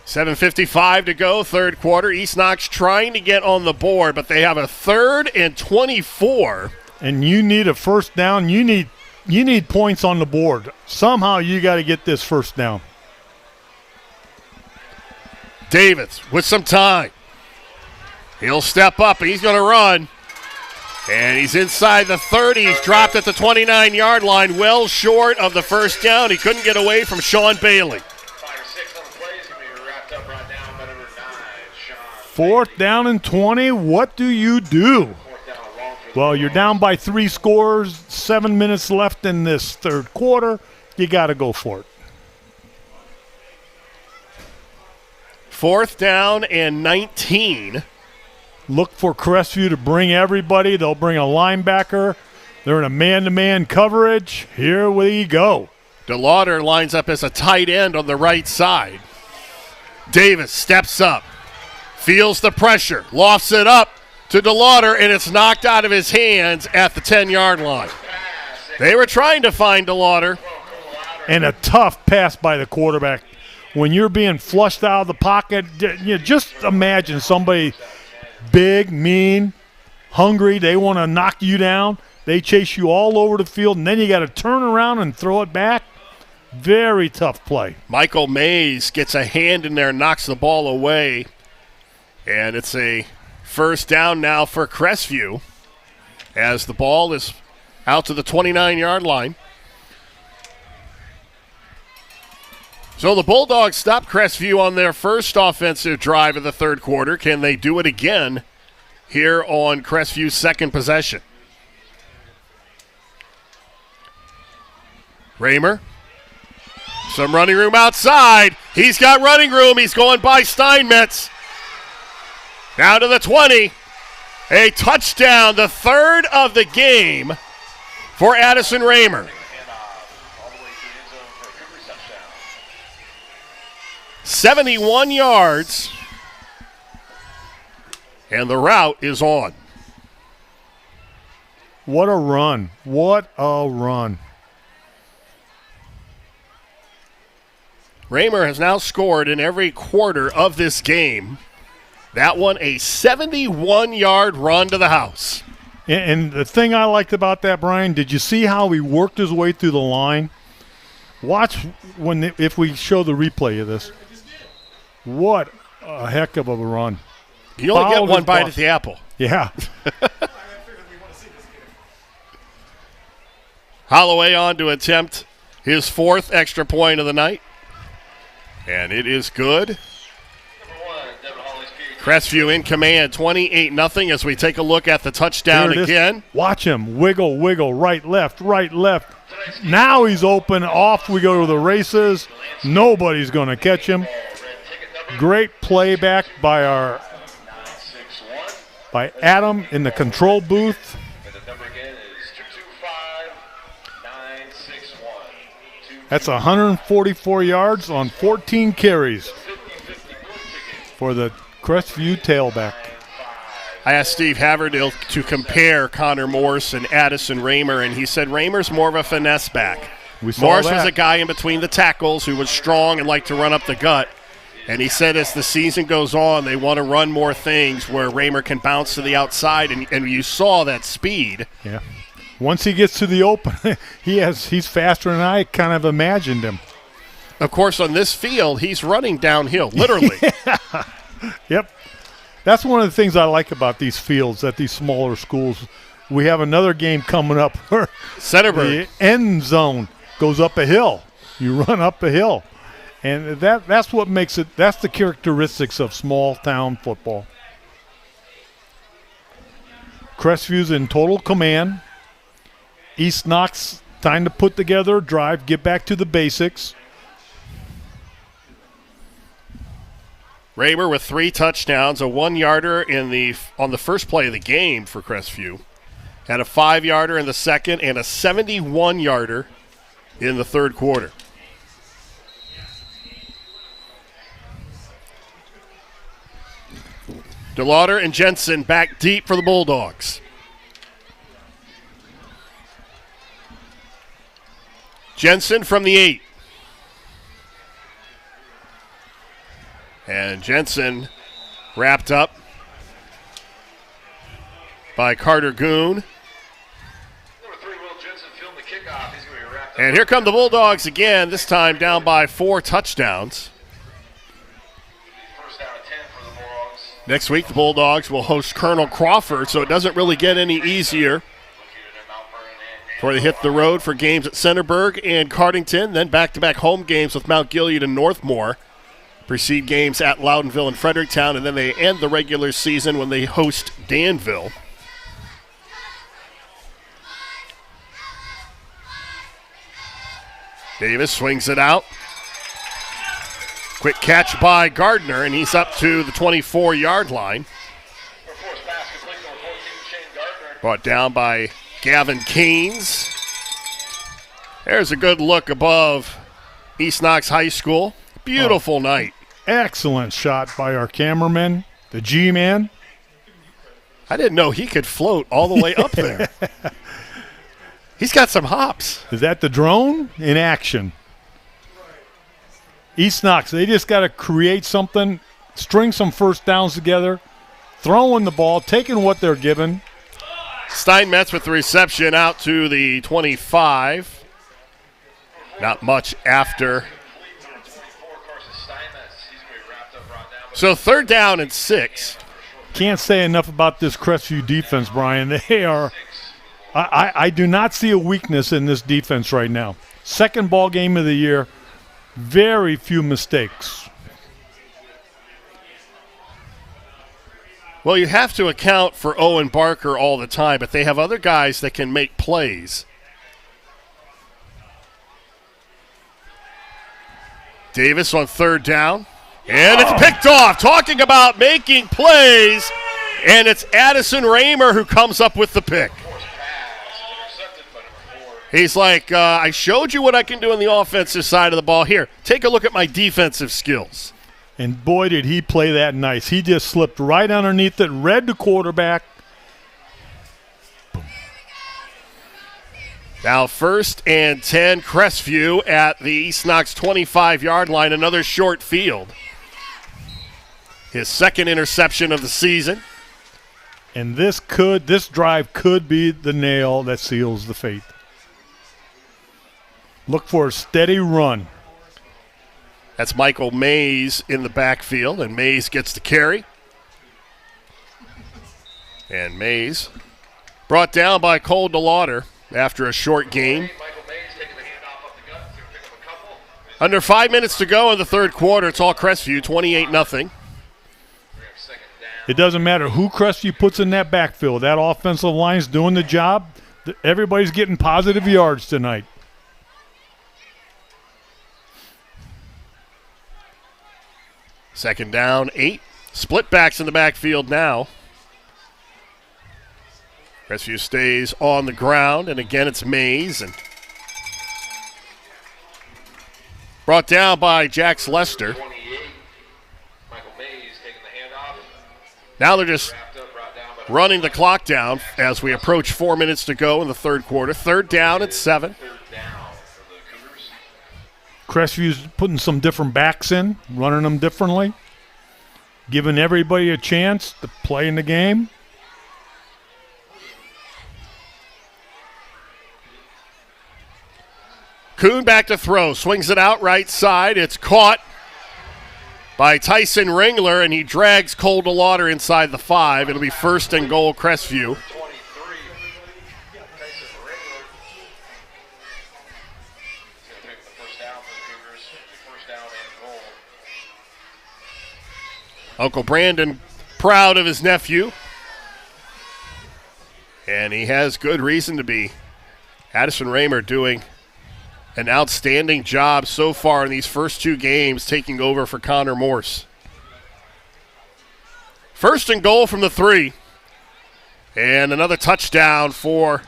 7:55 to go, 3rd quarter. East Knox trying to get on the board, but they have a 3rd and 24. And you need a first down. You need points on the board. Somehow you got to get this first down. Davis with some time. He'll step up, and he's going to run. And he's inside the 30. He's dropped at the 29-yard line, well short of the first down. He couldn't get away from Sean Bailey. 4th down and 20. What do you do? Well, you're down by 3 scores, 7 minutes left in this 3rd quarter. You got to go for it. 4th down and 19. Look for Crestview to bring everybody. They'll bring a linebacker. They're in a man-to-man coverage. Here we go. DeLauder lines up as a tight end on the right side. Davis steps up, feels the pressure, lofts it up to DeLauder, and it's knocked out of his hands at the 10-yard line. They were trying to find DeLauder. And a tough pass by the quarterback. When you're being flushed out of the pocket, just imagine somebody big, mean, hungry, they want to knock you down. They chase you all over the field, and then you got to turn around and throw it back. Very tough play. Michael Mays gets a hand in there, knocks the ball away, and it's a first down now for Crestview as the ball is out to the 29-yard line. So the Bulldogs stopped Crestview on their first offensive drive of the third quarter. Can they do it again here on Crestview's second possession? Raymer. Some running room outside. He's got running room. He's going by Steinmetz. Down to the 20. A touchdown, the third of the game for Addison Raymer. 71 yards. And the route is on. What a run. What a run. Raymer has now scored in every quarter of this game. That one, a 71-yard run to the house. And the thing I liked about that, Brian, did you see how he worked his way through the line? Watch if we show the replay of this. What a heck of a run. You only get one bite at the apple. Yeah. Holloway on to attempt his fourth extra point of the night. And it is good. Crestview in command, 28-0 as we take a look at the touchdown again. Watch him. Wiggle, wiggle, right, left, right, left. Now he's open. Off we go to the races. Nobody's going to catch him. Great playback by Adam in the control booth. That's 144 yards on 14 carries for the Crestview tailback. I asked Steve Haverdill to compare Connor Morse and Addison Raymer, and he said Raymer's more of a finesse back. Morse was a guy in between the tackles who was strong and liked to run up the gut. And he said as the season goes on, they want to run more things where Raymer can bounce to the outside, and you saw that speed. Yeah. Once he gets to the open, he's faster than I kind of imagined him. Of course, on this field, he's running downhill, literally. Yeah. Yep. That's one of the things I like about these fields at these smaller schools. We have another game coming up where Centerburg. The end zone goes up a hill. You run up a hill. And that's what makes it – that's the characteristics of small-town football. Crestview's in total command. East Knox, time to put together a drive, get back to the basics. Raymer with 3 touchdowns, a 1-yarder on the first play of the game for Crestview, had a 5-yarder in the second, and a 71-yarder in the third quarter. DeLauder and Jensen back deep for the Bulldogs. Jensen from the 8. And Jensen wrapped up by Carter Goon. And here come the Bulldogs again, this time down by 4 touchdowns. Next week, the Bulldogs will host Colonel Crawford, so it doesn't really get any easier before they hit the road for games at Centerburg and Cardington, then back-to-back home games with Mount Gilead and Northmore. Precede games at Loudonville and Fredericktown, and then they end the regular season when they host Danville. Davis swings it out. Quick catch by Gardner, and he's up to the 24-yard line. Brought down by Gavin Keynes. There's a good look above East Knox High School. Beautiful night. Excellent shot by our cameraman, the G-Man. I didn't know he could float all the way up there. He's got some hops. Is that the drone in action? East Knox, they just got to create something, string some first downs together, throwing the ball, taking what they're given. Steinmetz with the reception out to the 25. Not much after. So 3rd down and 6. Can't say enough about this Crestview defense, Brian. They are – I do not see a weakness in this defense right now. Second ball game of the year, very few mistakes. Well, you have to account for Owen Barker all the time, but they have other guys that can make plays. Davis on 3rd down. And it's picked off. Talking about making plays. And it's Addison Raymer who comes up with the pick. He's like, I showed you what I can do on the offensive side of the ball. Here, take a look at my defensive skills. And boy, did he play that nice. He just slipped right underneath it, read the quarterback. Now 1st and 10, Crestview at the East Knox 25-yard line. Another short field. His 2nd interception of the season. And this drive could be the nail that seals the fate. Look for a steady run. That's Michael Mays in the backfield, and Mays gets the carry. And Mays brought down by Cole DeLauder after a short gain. Under 5 minutes to go in the 3rd quarter. It's all Crestview, 28-0. It doesn't matter who Crestview puts in that backfield. That offensive line's doing the job. Everybody's getting positive yards tonight. Second down, 8. Split backs in the backfield now. Crestview stays on the ground, and again it's Mays. And brought down by Jax Lester. Now they're just running the clock down as we approach 4 minutes to go in the 3rd quarter. 3rd down and 7. Crestview's putting some different backs in, running them differently, giving everybody a chance to play in the game. Kuhn back to throw, swings it out right side. It's caught by Tyson Ringler, and he drags Cole DeLauder inside the 5. It'll be 1st and goal, Crestview. Uncle Brandon proud of his nephew. And he has good reason to be. Addison Raymer doing an outstanding job so far in these first 2 games, taking over for Connor Morse. 1st and goal from the 3. And another touchdown for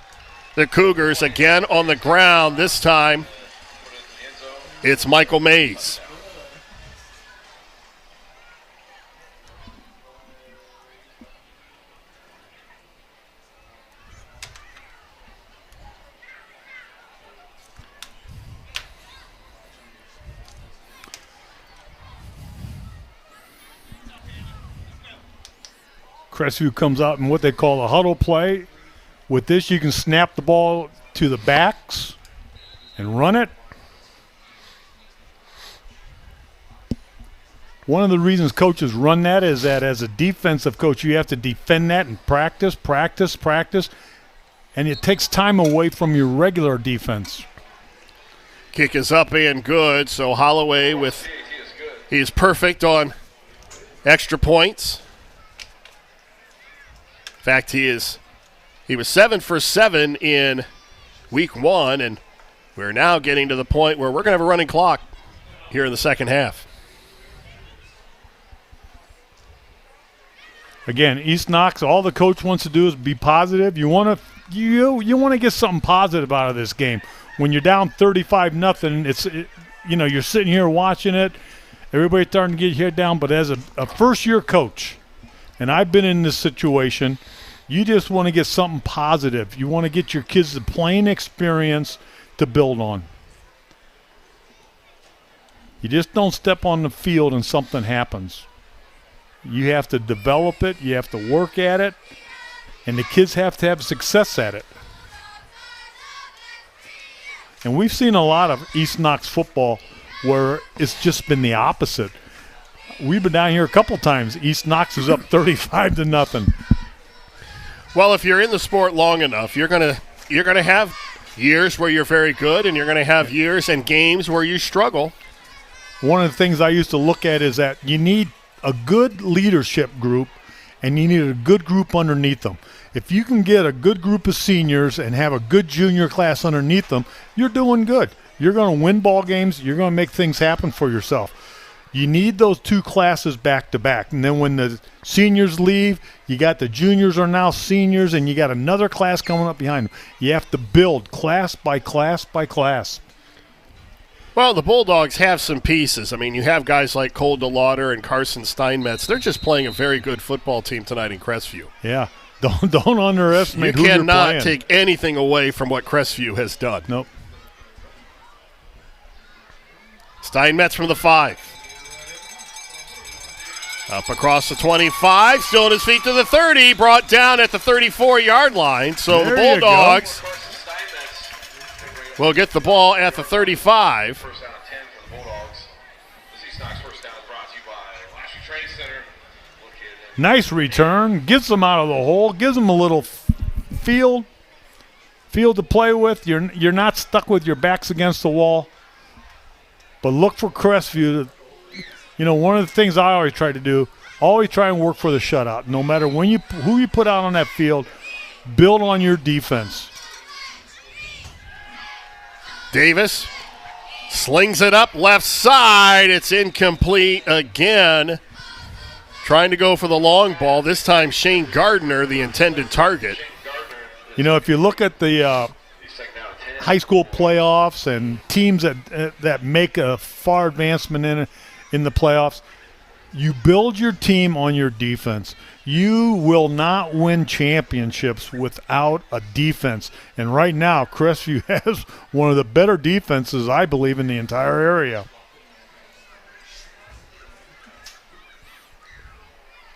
the Cougars, again on the ground. This time it's Michael Mays. Crestview comes out in what they call a huddle play. With this, you can snap the ball to the backs and run it. One of the reasons coaches run that is that as a defensive coach, you have to defend that and practice, and it takes time away from your regular defense. Kick is up and good, so Holloway he is perfect on extra points. In fact, he was 7 for 7 in week 1, and we're now getting to the point where we're going to have a running clock here in the second half. Again, East Knox, all the coach wants to do is be positive. You want to you want to get something positive out of this game. When you're down 35-0, you're sitting here watching it. Everybody's starting to get your head down. But as a first-year coach, and I've been in this situation, you just want to get something positive. You want to get your kids the playing experience to build on. You just don't step on the field and something happens. You have to develop it. You have to work at it. And the kids have to have success at it. And we've seen a lot of East Knox football where it's just been the opposite. We've been down here a couple times. East Knox is up 35-0. Well, if you're in the sport long enough, you're gonna have years where you're very good, and you're gonna have years and games where you struggle. One of the things I used to look at is that you need a good leadership group, and you need a good group underneath them. If you can get a good group of seniors and have a good junior class underneath them, you're doing good. You're going to win ball games. You're going to make things happen for yourself. You need those two classes back to back. And then when the seniors leave, you got the juniors are now seniors, and you got another class coming up behind them. You have to build class by class by class. Well, the Bulldogs have some pieces. I mean, you have guys like Cole DeLauder and Carson Steinmetz. They're just playing a very good football team tonight in Crestview. Yeah. Don't underestimate who you're playing. You cannot take anything away from what Crestview has done. Nope. Steinmetz from the 5. Up across the 25, still on his feet to the 30, brought down at the 34-yard line. So the Bulldogs will get the ball at the 35. First down and 10 for the Bulldogs. This East Knox first down is brought to you by Lashley Trade Center. Nice return. Gets them out of the hole. Gives them a little field to play with. You're not stuck with your backs against the wall. But look for Crestview. One of the things I always try to do, always try and work for the shutout. No matter who you put out on that field, build on your defense. Davis slings it up left side. It's incomplete again. Trying to go for the long ball. This time Shane Gardner, the intended target. If you look at the high school playoffs and teams that make a far advancement in the playoffs, you build your team on your defense. You will not win championships without a defense. And right now, Crestview has one of the better defenses, I believe, in the entire area.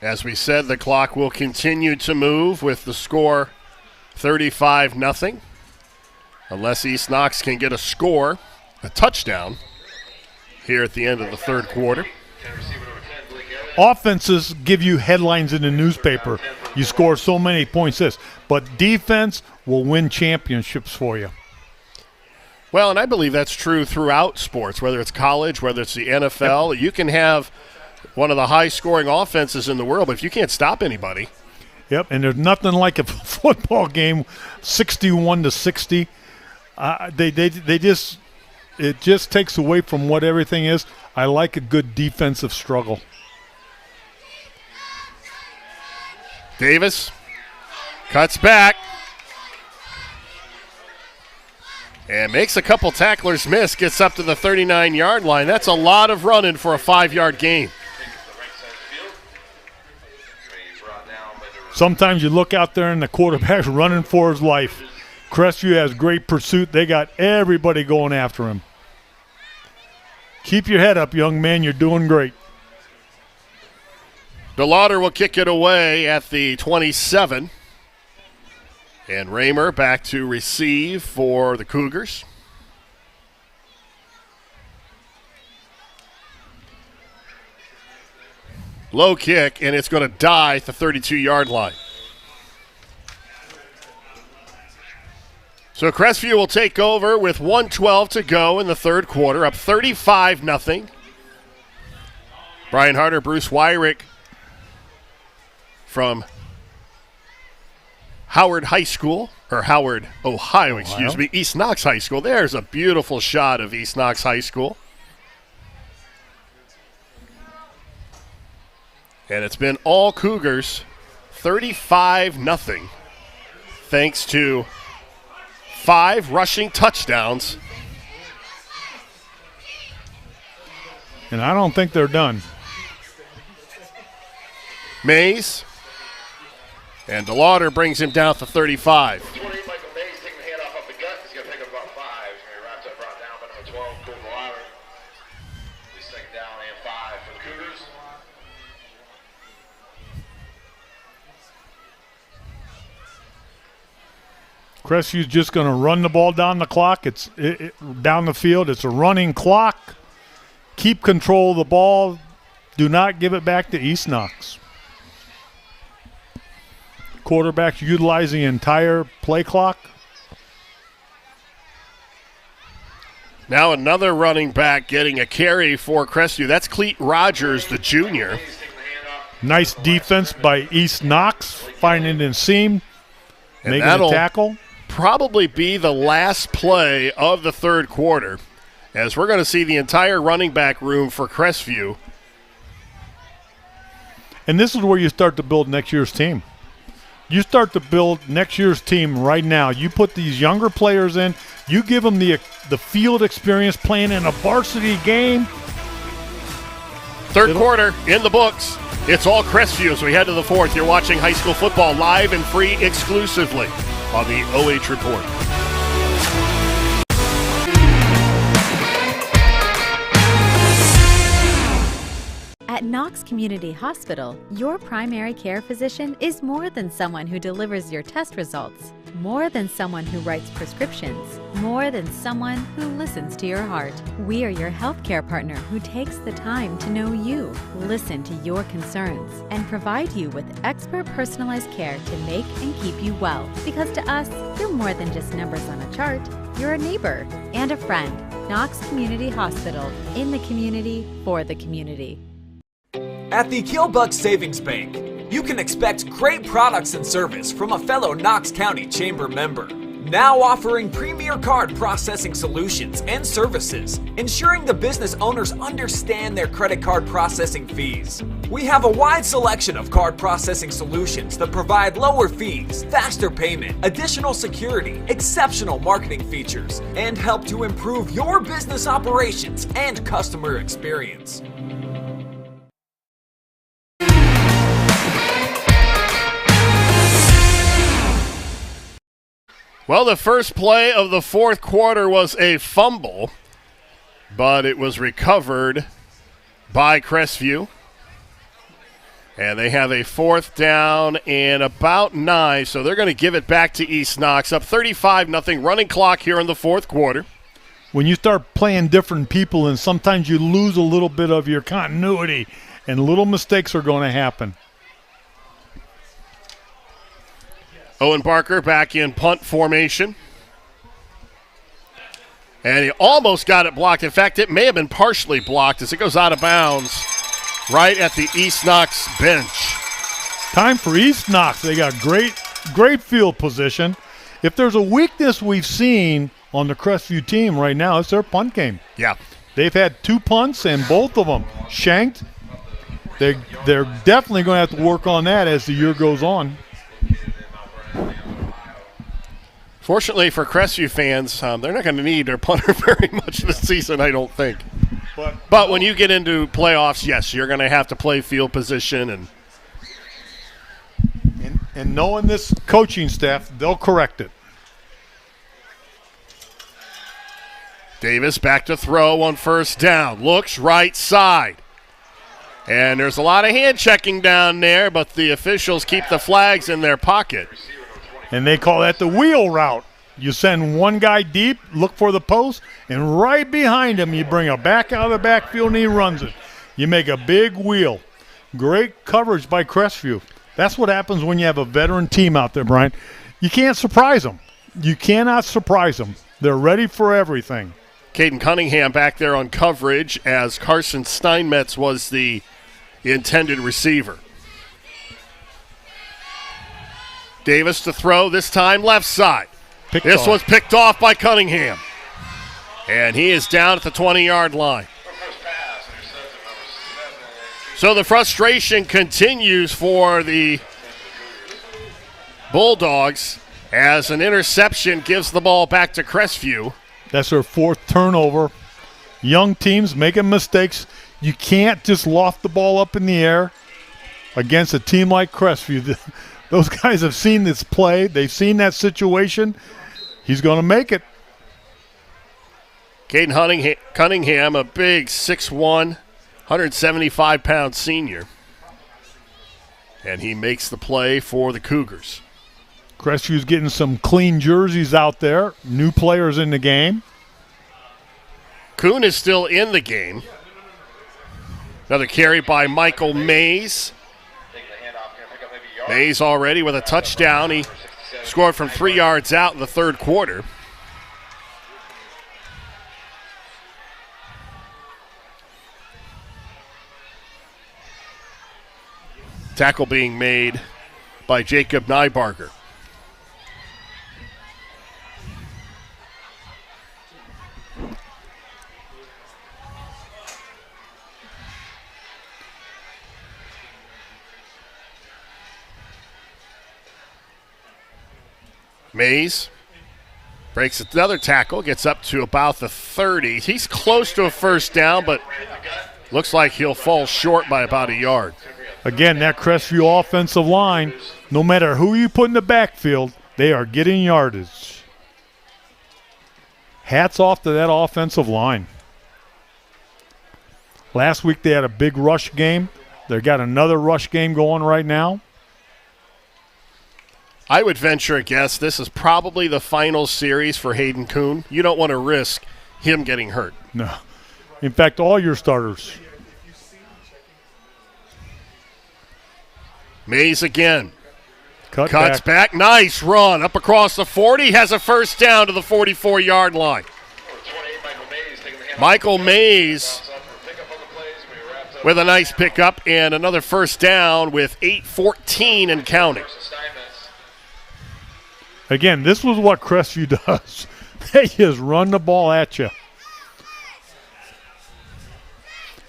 As we said, the clock will continue to move with the score 35-0. Unless East Knox can get a touchdown, here at the end of the third quarter. Offenses give you headlines in the newspaper. You score so many points but defense will win championships for you. Well, and I believe that's true throughout sports, whether it's college, whether it's the NFL. Yep. You can have one of the high-scoring offenses in the world, but if you can't stop anybody. Yep, and there's nothing like a football game, 61-60. It just takes away from what everything is. I like a good defensive struggle. Davis cuts back and makes a couple tacklers miss, gets up to the 39-yard line. That's a lot of running for a 5-yard gain. Sometimes you look out there and the quarterback's running for his life. Crestview has great pursuit. They got everybody going after him. Keep your head up, young man. You're doing great. DeLauder will kick it away at the 27. And Raymer back to receive for the Cougars. Low kick, and it's going to die at the 32-yard line. So Crestview will take over with 1:12 to go in the third quarter, up 35-0. Brian Harter, Bruce Weirich from Howard High School, or Howard, Ohio, East Knox High School. There's a beautiful shot of East Knox High School. And it's been all Cougars, 35-0 thanks to 5 rushing touchdowns. And I don't think they're done. Mays. And DeLauder brings him down to 35. 20, Michael Mays taking the hand off the gut. He's going to pick up about 5. He's going to be wrapped up, brought down by number 12, Cole DeLauder. He's second down and 5 for the Cougars. Crestview's just going to run the ball down the clock. It's down the field. It's a running clock. Keep control of the ball. Do not give it back to East Knox. Quarterbacks utilize the entire play clock. Now another running back getting a carry for Crestview. That's Cleet Rogers, the junior. Nice defense by East Knox, finding a seam, And making a tackle. Probably be the last play of the third quarter, as we're going to see the entire running back room for Crestview. And this is where you start to build next year's team. You start to build next year's team right now. You put these younger players in. You give them the field experience playing in a varsity game. Third quarter in the books. It's all Crestview as we head to the fourth. You're watching high school football live and free exclusively on the OH Report. At Knox Community Hospital, your primary care physician is more than someone who delivers your test results, more than someone who writes prescriptions, more than someone who listens to your heart. We are your healthcare partner who takes the time to know you, listen to your concerns, and provide you with expert personalized care to make and keep you well. Because to us, you're more than just numbers on a chart. You're a neighbor and a friend. Knox Community Hospital, in the community, for the community. At the Killbuck Savings Bank, you can expect great products and service from a fellow Knox County Chamber member. Now offering premier card processing solutions and services, ensuring the business owners understand their credit card processing fees. We have a wide selection of card processing solutions that provide lower fees, faster payment, additional security, exceptional marketing features, and help to improve your business operations and customer experience. Well, the first play of the fourth quarter was a fumble, but it was recovered by Crestview. And they have a 4th down and about 9, so they're going to give it back to East Knox. Up 35-0, running clock here in the fourth quarter. When you start playing different people, and sometimes you lose a little bit of your continuity, and little mistakes are going to happen. Owen Barker back in punt formation. And he almost got it blocked. In fact, it may have been partially blocked as it goes out of bounds right at the East Knox bench. Time for East Knox. They got great field position. If there's a weakness we've seen on the Crestview team right now, it's their punt game. Yeah. They've had 2 punts, and both of them shanked. They're definitely going to have to work on that as the year goes on. Fortunately for Crestview fans, they're not going to need their punter very much this season, I don't think. But when you get into playoffs, yes, you're going to have to play field position. And knowing this coaching staff, they'll correct it. Davis back to throw on first down. Looks right side. And there's a lot of hand checking down there, but the officials keep the flags in their pocket. And they call that the wheel route. You send one guy deep, look for the post, and right behind him you bring a back out of the backfield and he runs it. You make a big wheel. Great coverage by Crestview. That's what happens when you have a veteran team out there, Brian. You can't surprise them. You cannot surprise them. They're ready for everything. Caden Cunningham back there on coverage as Carson Steinmetz was the intended receiver. Davis to throw, this time left side. This was picked off by Cunningham. And he is down at the 20-yard line. So the frustration continues for the Bulldogs as an interception gives the ball back to Crestview. That's their 4th turnover. Young teams making mistakes. You can't just loft the ball up in the air against a team like Crestview. Those guys have seen this play. They've seen that situation. He's going to make it. Caden Cunningham, a big 6'1", 175-pound senior. And he makes the play for the Cougars. Crestview's getting some clean jerseys out there. New players in the game. Kuhn is still in the game. Another carry by Michael Mays. Mays already with a touchdown. He scored from 3 yards out in the third quarter. Tackle being made by Jacob Nybarger. Mays breaks another tackle, gets up to about the 30. He's close to a first down, but looks like he'll fall short by about a yard. Again, that Crestview offensive line, no matter who you put in the backfield, they are getting yardage. Hats off to that offensive line. Last week they had a big rush game. They got another rush game going right now. I would venture a guess this is probably the final series for Hayden Kuhn. You don't want to risk him getting hurt. No. In fact, all your starters. Mays again. Cuts back. Nice run. Up across the 40. Has a first down to the 44-yard line. Michael Mays with a nice pickup and another first down with 8:14 and counting. Again, this was what Crestview does. They just run the ball at you.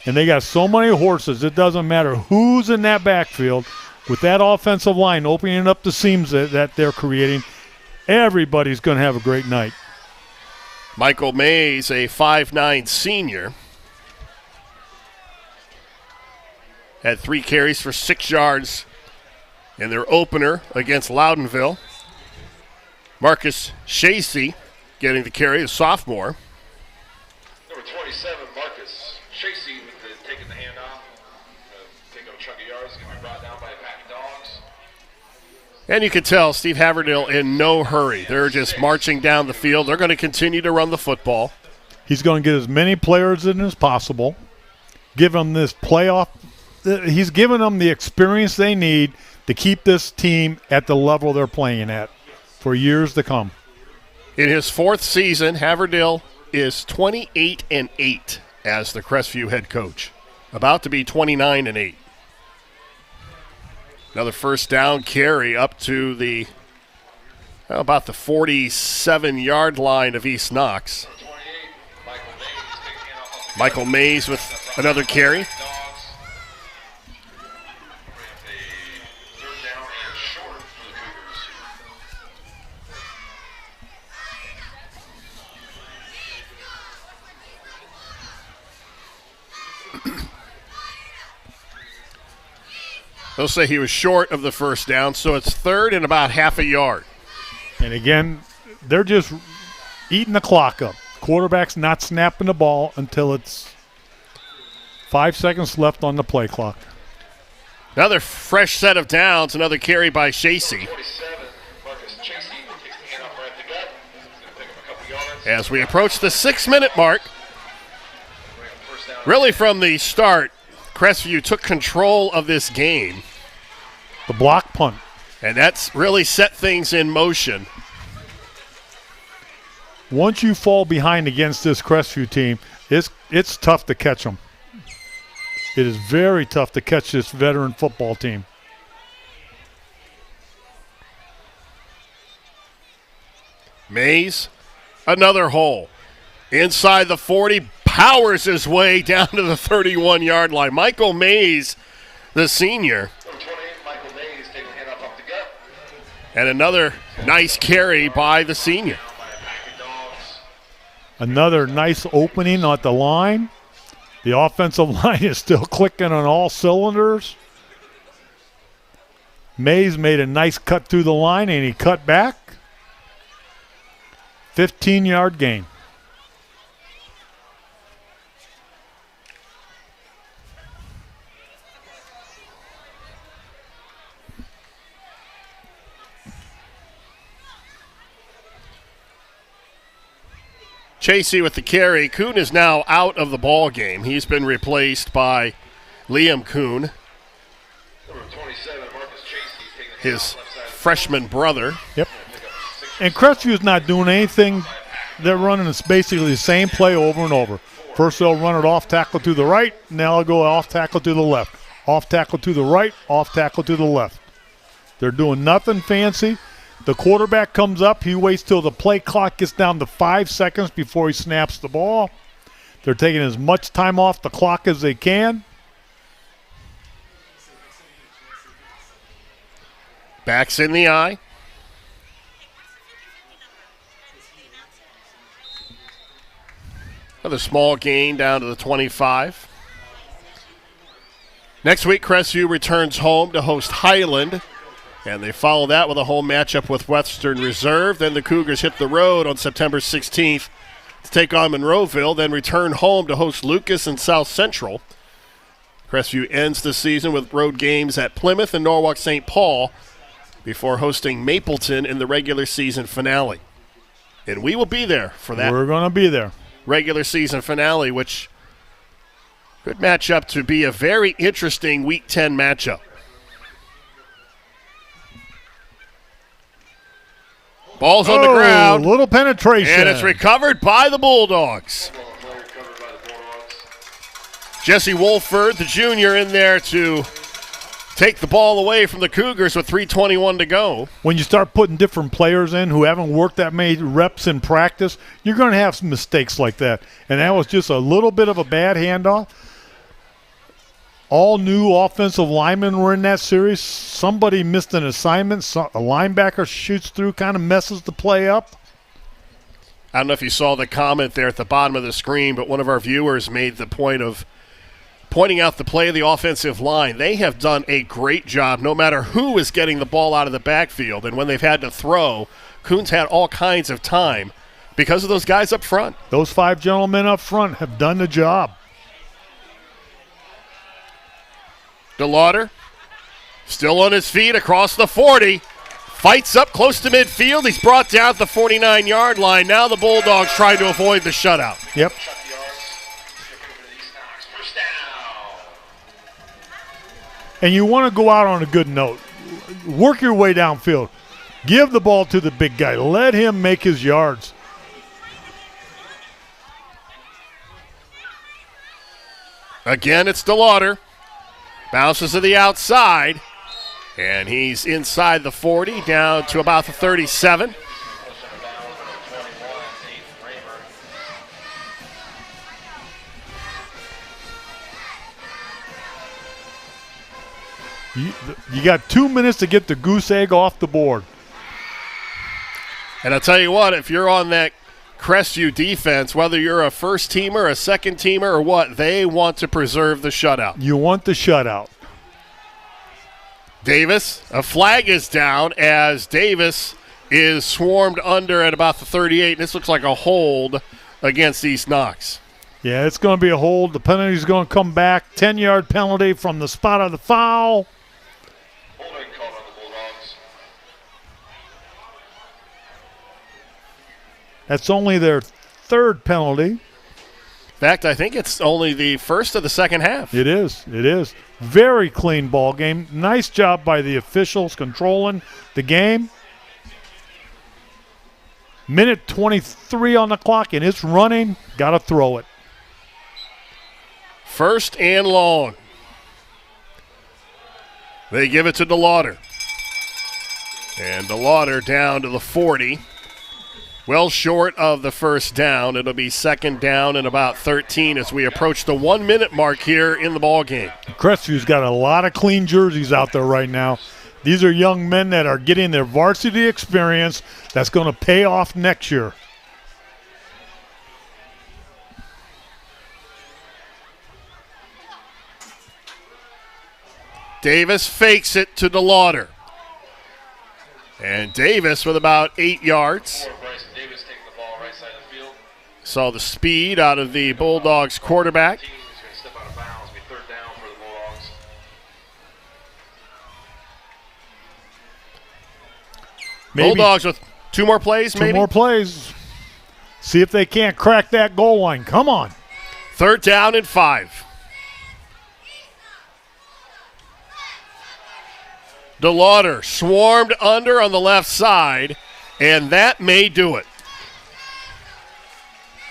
And they got so many horses, it doesn't matter who's in that backfield. With that offensive line opening up the seams that they're creating, everybody's going to have a great night. Michael Mays, a 5'9 senior, had 3 carries for 6 yards in their opener against Loudonville. Marcus Shacey getting the carry, a sophomore. Number 27, Marcus Shacey taking the handoff. Taking a chunk of yards, going to be brought down by a pack of dogs. And you can tell Steve Haverdale in no hurry. They're just marching down the field. They're going to continue to run the football. He's going to get as many players in as possible. Give them this playoff. He's giving them the experience they need to keep this team at the level they're playing at for years to come. In his 4th season, Haverdale is 28-8 as the Crestview head coach. About to be 29-8. Another first down carry up to the about the 47-yard line of East Knox. Michael Mays with another carry. They'll say he was short of the first down, so it's 3rd and about half a yard. And again, they're just eating the clock up. Quarterback's not snapping the ball until it's 5 seconds left on the play clock. Another fresh set of downs, another carry by Shacey. As we approach the 6-minute mark, really from the start, Crestview took control of this game. The block punt. And that's really set things in motion. Once you fall behind against this Crestview team, it's tough to catch them. It is very tough to catch this veteran football team. Mays, another hole. Inside the 40, powers his way down to the 31-yard line. Michael Mays, the senior. And another nice carry by the senior. Another nice opening at the line. The offensive line is still clicking on all cylinders. Mays made a nice cut through the line, and he cut back. 15-yard gain. Chasey with the carry. Kuhn is now out of the ball game. He's been replaced by Liam Kuhn, his freshman brother. Yep. And Crestview's not doing anything. They're running this basically the same play over and over. First they'll run it off tackle to the right, now they'll go off tackle to the left. Off tackle to the right, off tackle to the left. They're doing nothing fancy. The quarterback comes up. He waits till the play clock gets down to 5 seconds before he snaps the ball. They're taking as much time off the clock as they can. Backs in the eye. Another small gain down to the 25. Next week, Crestview returns home to host Highland. And they follow that with a home matchup with Western Reserve. Then the Cougars hit the road on September 16th to take on Monroeville, then return home to host Lucas and South Central. Crestview ends the season with road games at Plymouth and Norwalk St. Paul before hosting Mapleton in the regular season finale. And we will be there for that. We're going to be there. Regular season finale, which could match up to be a very interesting Week 10 matchup. Ball's on the ground. Little penetration. And it's recovered by the Bulldogs. Jesse Wolford, the junior, in there to take the ball away from the Cougars with 3:21 to go. When you start putting different players in who haven't worked that many reps in practice, you're going to have some mistakes like that. And that was just a little bit of a bad handoff. All new offensive linemen were in that series. Somebody missed an assignment. A linebacker shoots through, kind of messes the play up. I don't know if you saw the comment there at the bottom of the screen, but one of our viewers made the point of pointing out the play of the offensive line. They have done a great job no matter who is getting the ball out of the backfield. And when they've had to throw, Kuhn's had all kinds of time because of those guys up front. Those 5 gentlemen up front have done the job. DeLauder still on his feet across the 40. Fights up close to midfield. He's brought down at the 49-yard line. Now the Bulldogs trying to avoid the shutout. Yep. And you want to go out on a good note. Work your way downfield. Give the ball to the big guy. Let him make his yards. Again, it's DeLauder. Bounces to the outside, and he's inside the 40, down to about the 37. You got 2 minutes to get the goose egg off the board. And I'll tell you what, if you're on that Crestview defense, whether you're a first teamer, a second teamer, or what, they want to preserve the shutout. You want the shutout. Davis, a flag is down as Davis is swarmed under at about the 38. This looks like a hold against East Knox. Yeah, it's going to be a hold. The penalty's going to come back. 10-yard penalty from the spot of the foul. Holding call on the Bulldogs. That's only their 3rd penalty. In fact, I think it's only the first of the second half. It is. It is. Very clean ball game. Nice job by the officials controlling the game. Minute 23 on the clock, and it's running. Got to throw it. First and long. They give it to DeLauder. And DeLauder down to the 40. Well short of the first down. It'll be second down and about 13 as we approach the 1 minute mark here in the ball game. Crestview's got a lot of clean jerseys out there right now. These are young men that are getting their varsity experience that's going to pay off next year. Davis fakes it to DeLauder. And Davis with about 8 yards. Davis taking the ball right side of the field. Saw the speed out of the Bulldogs quarterback. He's going to step out of bounds, be third down for the Bulldogs. Bulldogs with 2 more plays, maybe? 2 more plays. See if they can't crack that goal line. Come on. 3rd down and 5. DeLauder swarmed under on the left side, and that may do it.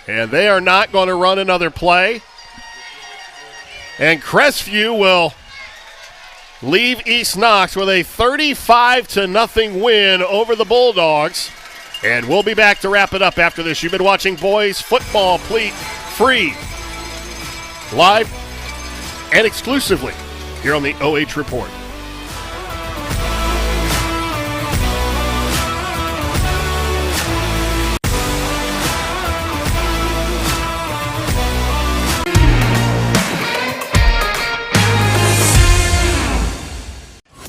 And they are not going to run another play. And Crestview will leave East Knox with a 35-0 win over the Bulldogs. And we'll be back to wrap it up after this. You've been watching Boys Football free, live and exclusively here on the OH Report.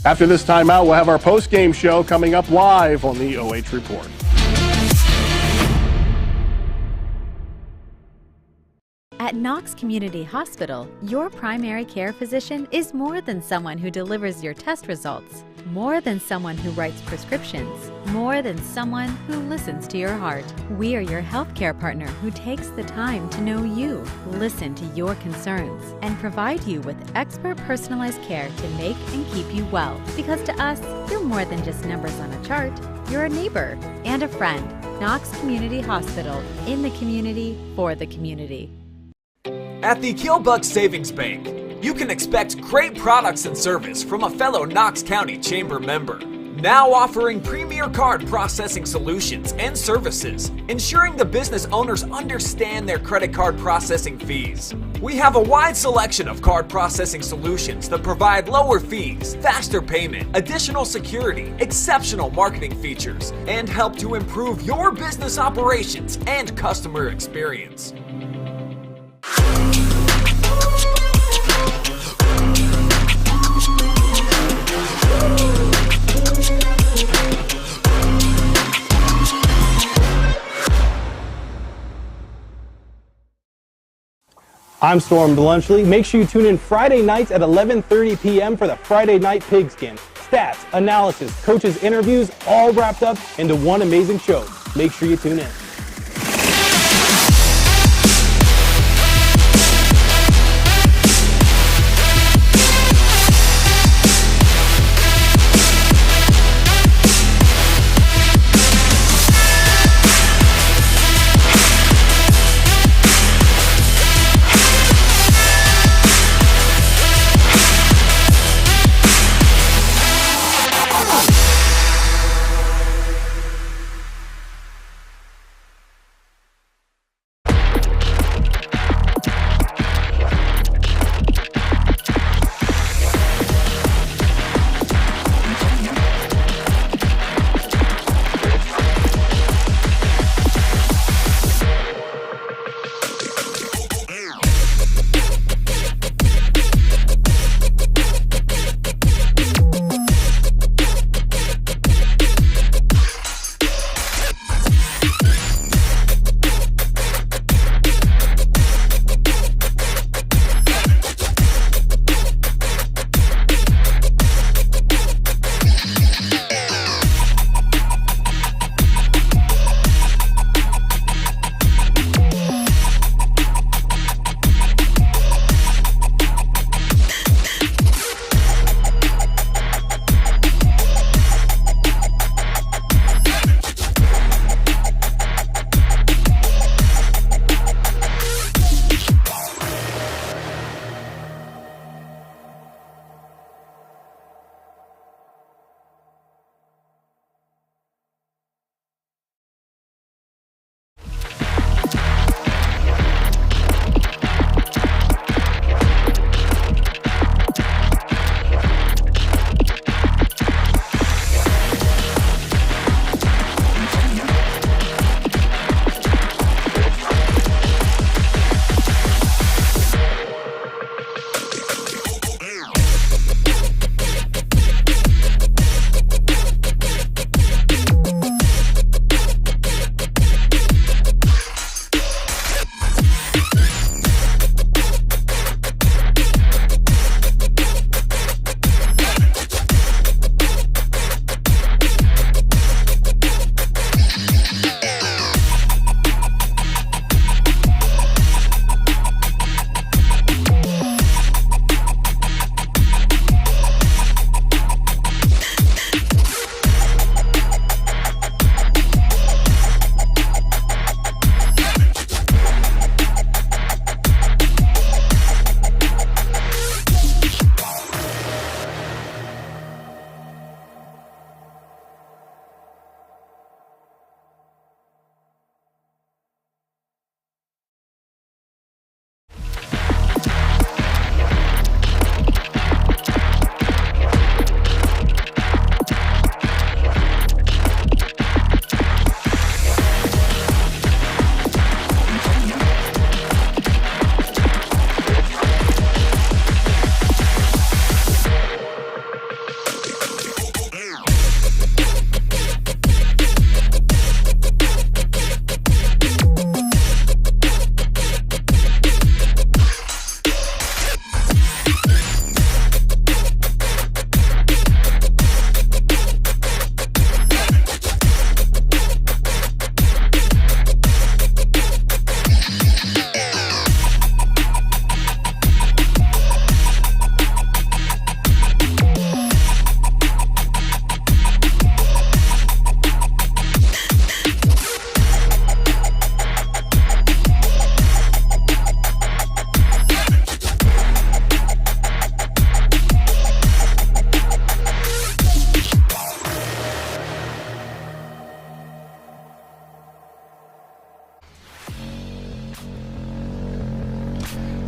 After this timeout, we'll have our post-game show coming up live on the OH Report. At Knox Community Hospital, your primary care physician is more than someone who delivers your test results, more than someone who writes prescriptions, more than someone who listens to your heart. We are your healthcare partner who takes the time to know you, listen to your concerns, and provide you with expert personalized care to make and keep you well. Because to us, you're more than just numbers on a chart. You're a neighbor and a friend. Knox Community Hospital, in the community, for the community. At the Killbuck Savings Bank, you can expect great products and service from a fellow Knox County Chamber member. Now offering premier card processing solutions and services, ensuring the business owners understand their credit card processing fees. We have a wide selection of card processing solutions that provide lower fees, faster payment, additional security, exceptional marketing features, and help to improve your business operations and customer experience. I'm Storm Blunchley. Make sure you tune in Friday nights at 11:30 p.m. for the Friday Night Pigskin. Stats, analysis, coaches' interviews, all wrapped up into one amazing show. Make sure you tune in.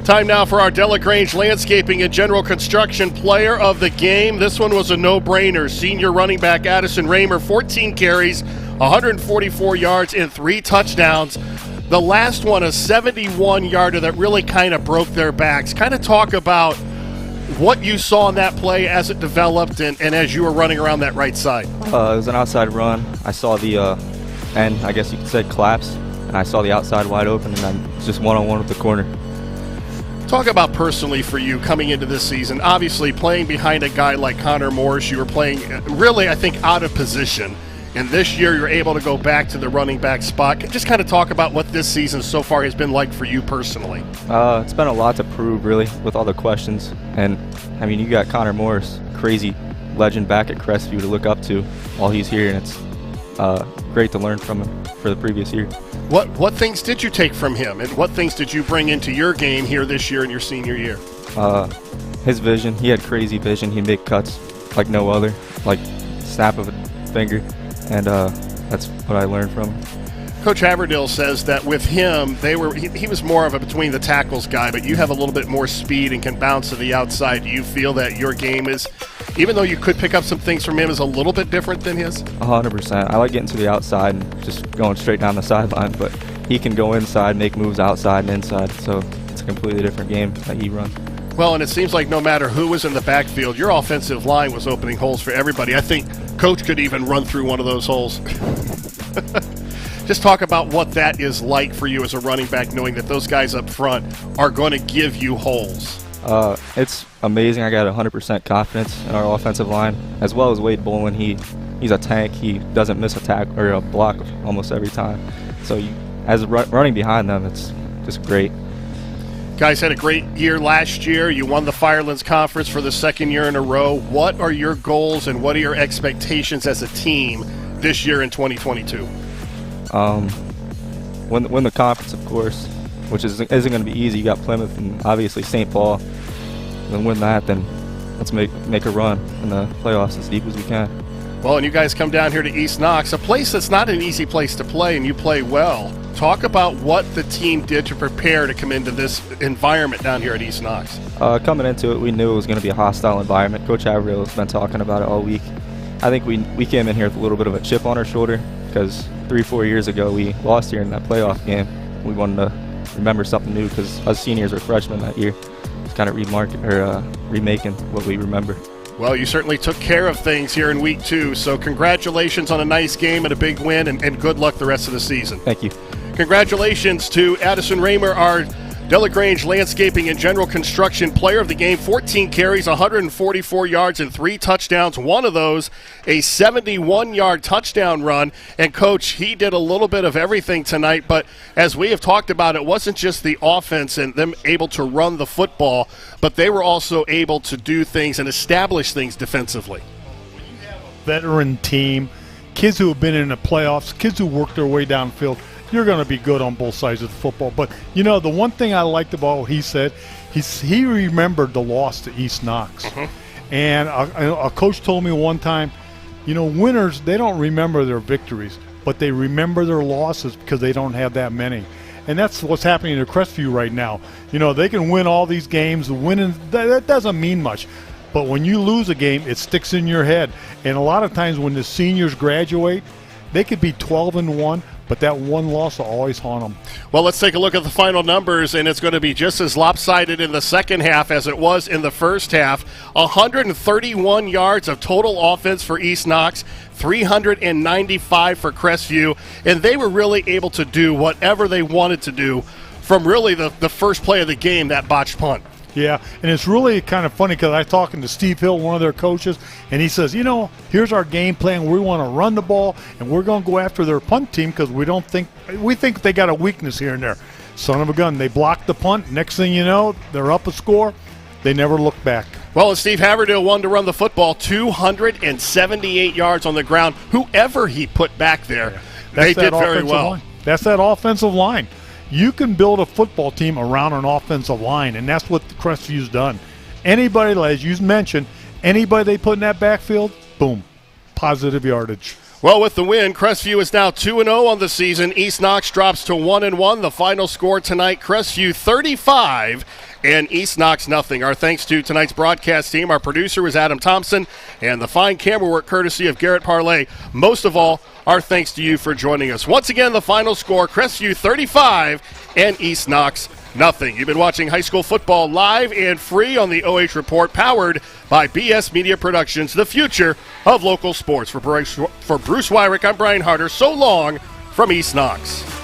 Time now for our Delagrange Landscaping and General Construction Player of the Game. This one was a no-brainer. Senior running back Addison Raymer, 14 carries, 144 yards, and 3 touchdowns. The last one, a 71-yarder that really kind of broke their backs. Kind of talk about what you saw in that play as it developed and as you were running around that right side. It was an outside run. I saw the end, I guess you could say, collapse, and I saw the outside wide open, and I was just one-on-one with the corner. Talk about personally for you coming into this season. Obviously, playing behind a guy like Connor Morris, you were playing really, I think, out of position. And this year, you're able to go back to the running back spot. Just kind of talk about what this season so far has been like for you personally. It's been a lot to prove, really, with all the questions. And, I mean, you got Connor Morris, crazy legend back at Crestview to look up to while he's here, and it's great to learn from him for the previous year. What things did you take from him, and what things did you bring into your game here this year in your senior year? His vision. He had crazy vision. He'd make cuts like no other, like snap of a finger, and that's what I learned from him. Coach Haverdill says that with him, he was more of a between the tackles guy, but you have a little bit more speed and can bounce to the outside. Do you feel that your game is, even though you could pick up some things from him, is a little bit different than his? 100%. I like getting to the outside and just going straight down the sideline, but he can go inside, make moves outside and inside, so it's a completely different game that he runs. Well, and it seems like no matter who was in the backfield, your offensive line was opening holes for everybody. I think Coach could even run through one of those holes. Just talk about what that is like for you as a running back, knowing that those guys up front are going to give you holes. It's amazing. I got 100% confidence in our offensive line, as well as Wade Bolin. He's a tank. He doesn't miss a tackle or a block almost every time. So as running behind them, it's just great. Guys had a great year last year. You won the Firelands Conference for the second year in a row. What are your goals and what are your expectations as a team this year in 2022? Win the conference, of course, which isn't going to be easy. You got Plymouth and obviously St. Paul. Then win that, then let's make a run in the playoffs as deep as we can. Well, and you guys come down here to East Knox, a place that's not an easy place to play, and you play well. Talk about what the team did to prepare to come into this environment down here at East Knox. Coming into it, we knew it was going to be a hostile environment. Coach Averill has been talking about it all week. I think we came in here with a little bit of a chip on our shoulder because 3-4 years ago we lost here in that playoff game. We wanted to remember something new because us seniors were freshmen that year. It's kind of remaking what we remember. Well, you certainly took care of things here in week 2, so congratulations on a nice game and a big win, and good luck the rest of the season. Thank you. Congratulations to Addison Raymer, our Delagrange Landscaping and General Construction Player of the Game. 14 carries, 144 yards, and 3 touchdowns. One of those, a 71-yard touchdown run. And, Coach, he did a little bit of everything tonight, but as we have talked about, it wasn't just the offense and them able to run the football, but they were also able to do things and establish things defensively. Veteran team, kids who have been in the playoffs, kids who worked their way downfield, you're going to be good on both sides of the football. But, you know, the one thing I liked about what he said, he remembered the loss to East Knox. And a coach told me one time, you know, winners, they don't remember their victories, but they remember their losses because they don't have that many. And that's what's happening to Crestview right now. You know, they can win all these games. Winning, that doesn't mean much. But when you lose a game, it sticks in your head. And a lot of times when the seniors graduate, they could be 12-1, but that one loss will always haunt them. Well, let's take a look at the final numbers, and it's going to be just as lopsided in the second half as it was in the first half. 131 yards of total offense for East Knox, 395 for Crestview, and they were really able to do whatever they wanted to do from really the first play of the game, that botched punt. Yeah, and it's really kind of funny because I was talking to Steve Hill, one of their coaches, and he says, you know, here's our game plan. We want to run the ball, and we're going to go after their punt team because we think they got a weakness here and there. Son of a gun, they blocked the punt. Next thing you know, they're up a score. They never looked back. Well, and Steve Haverdill wanted to run the football, 278 yards on the ground. Whoever he put back there, they did very well. Line. That's that offensive line. You can build a football team around an offensive line, and that's what Crestview's done. Anybody, as you mentioned, anybody they put in that backfield, boom, positive yardage. Well, with the win, Crestview is now 2-0 on the season. East Knox drops to 1-1. The final score tonight, Crestview 35 and East Knox nothing. Our thanks to tonight's broadcast team. Our producer is Adam Thompson, and the fine camera work courtesy of Garrett Parlay. Most of all, our thanks to you for joining us. Once again, the final score, Crestview 35 and East Knox nothing. You've been watching high school football live and free on the OH Report, powered by BS Media Productions, the future of local sports. For Bruce Weirich, I'm Brian Harter. So long from East Knox.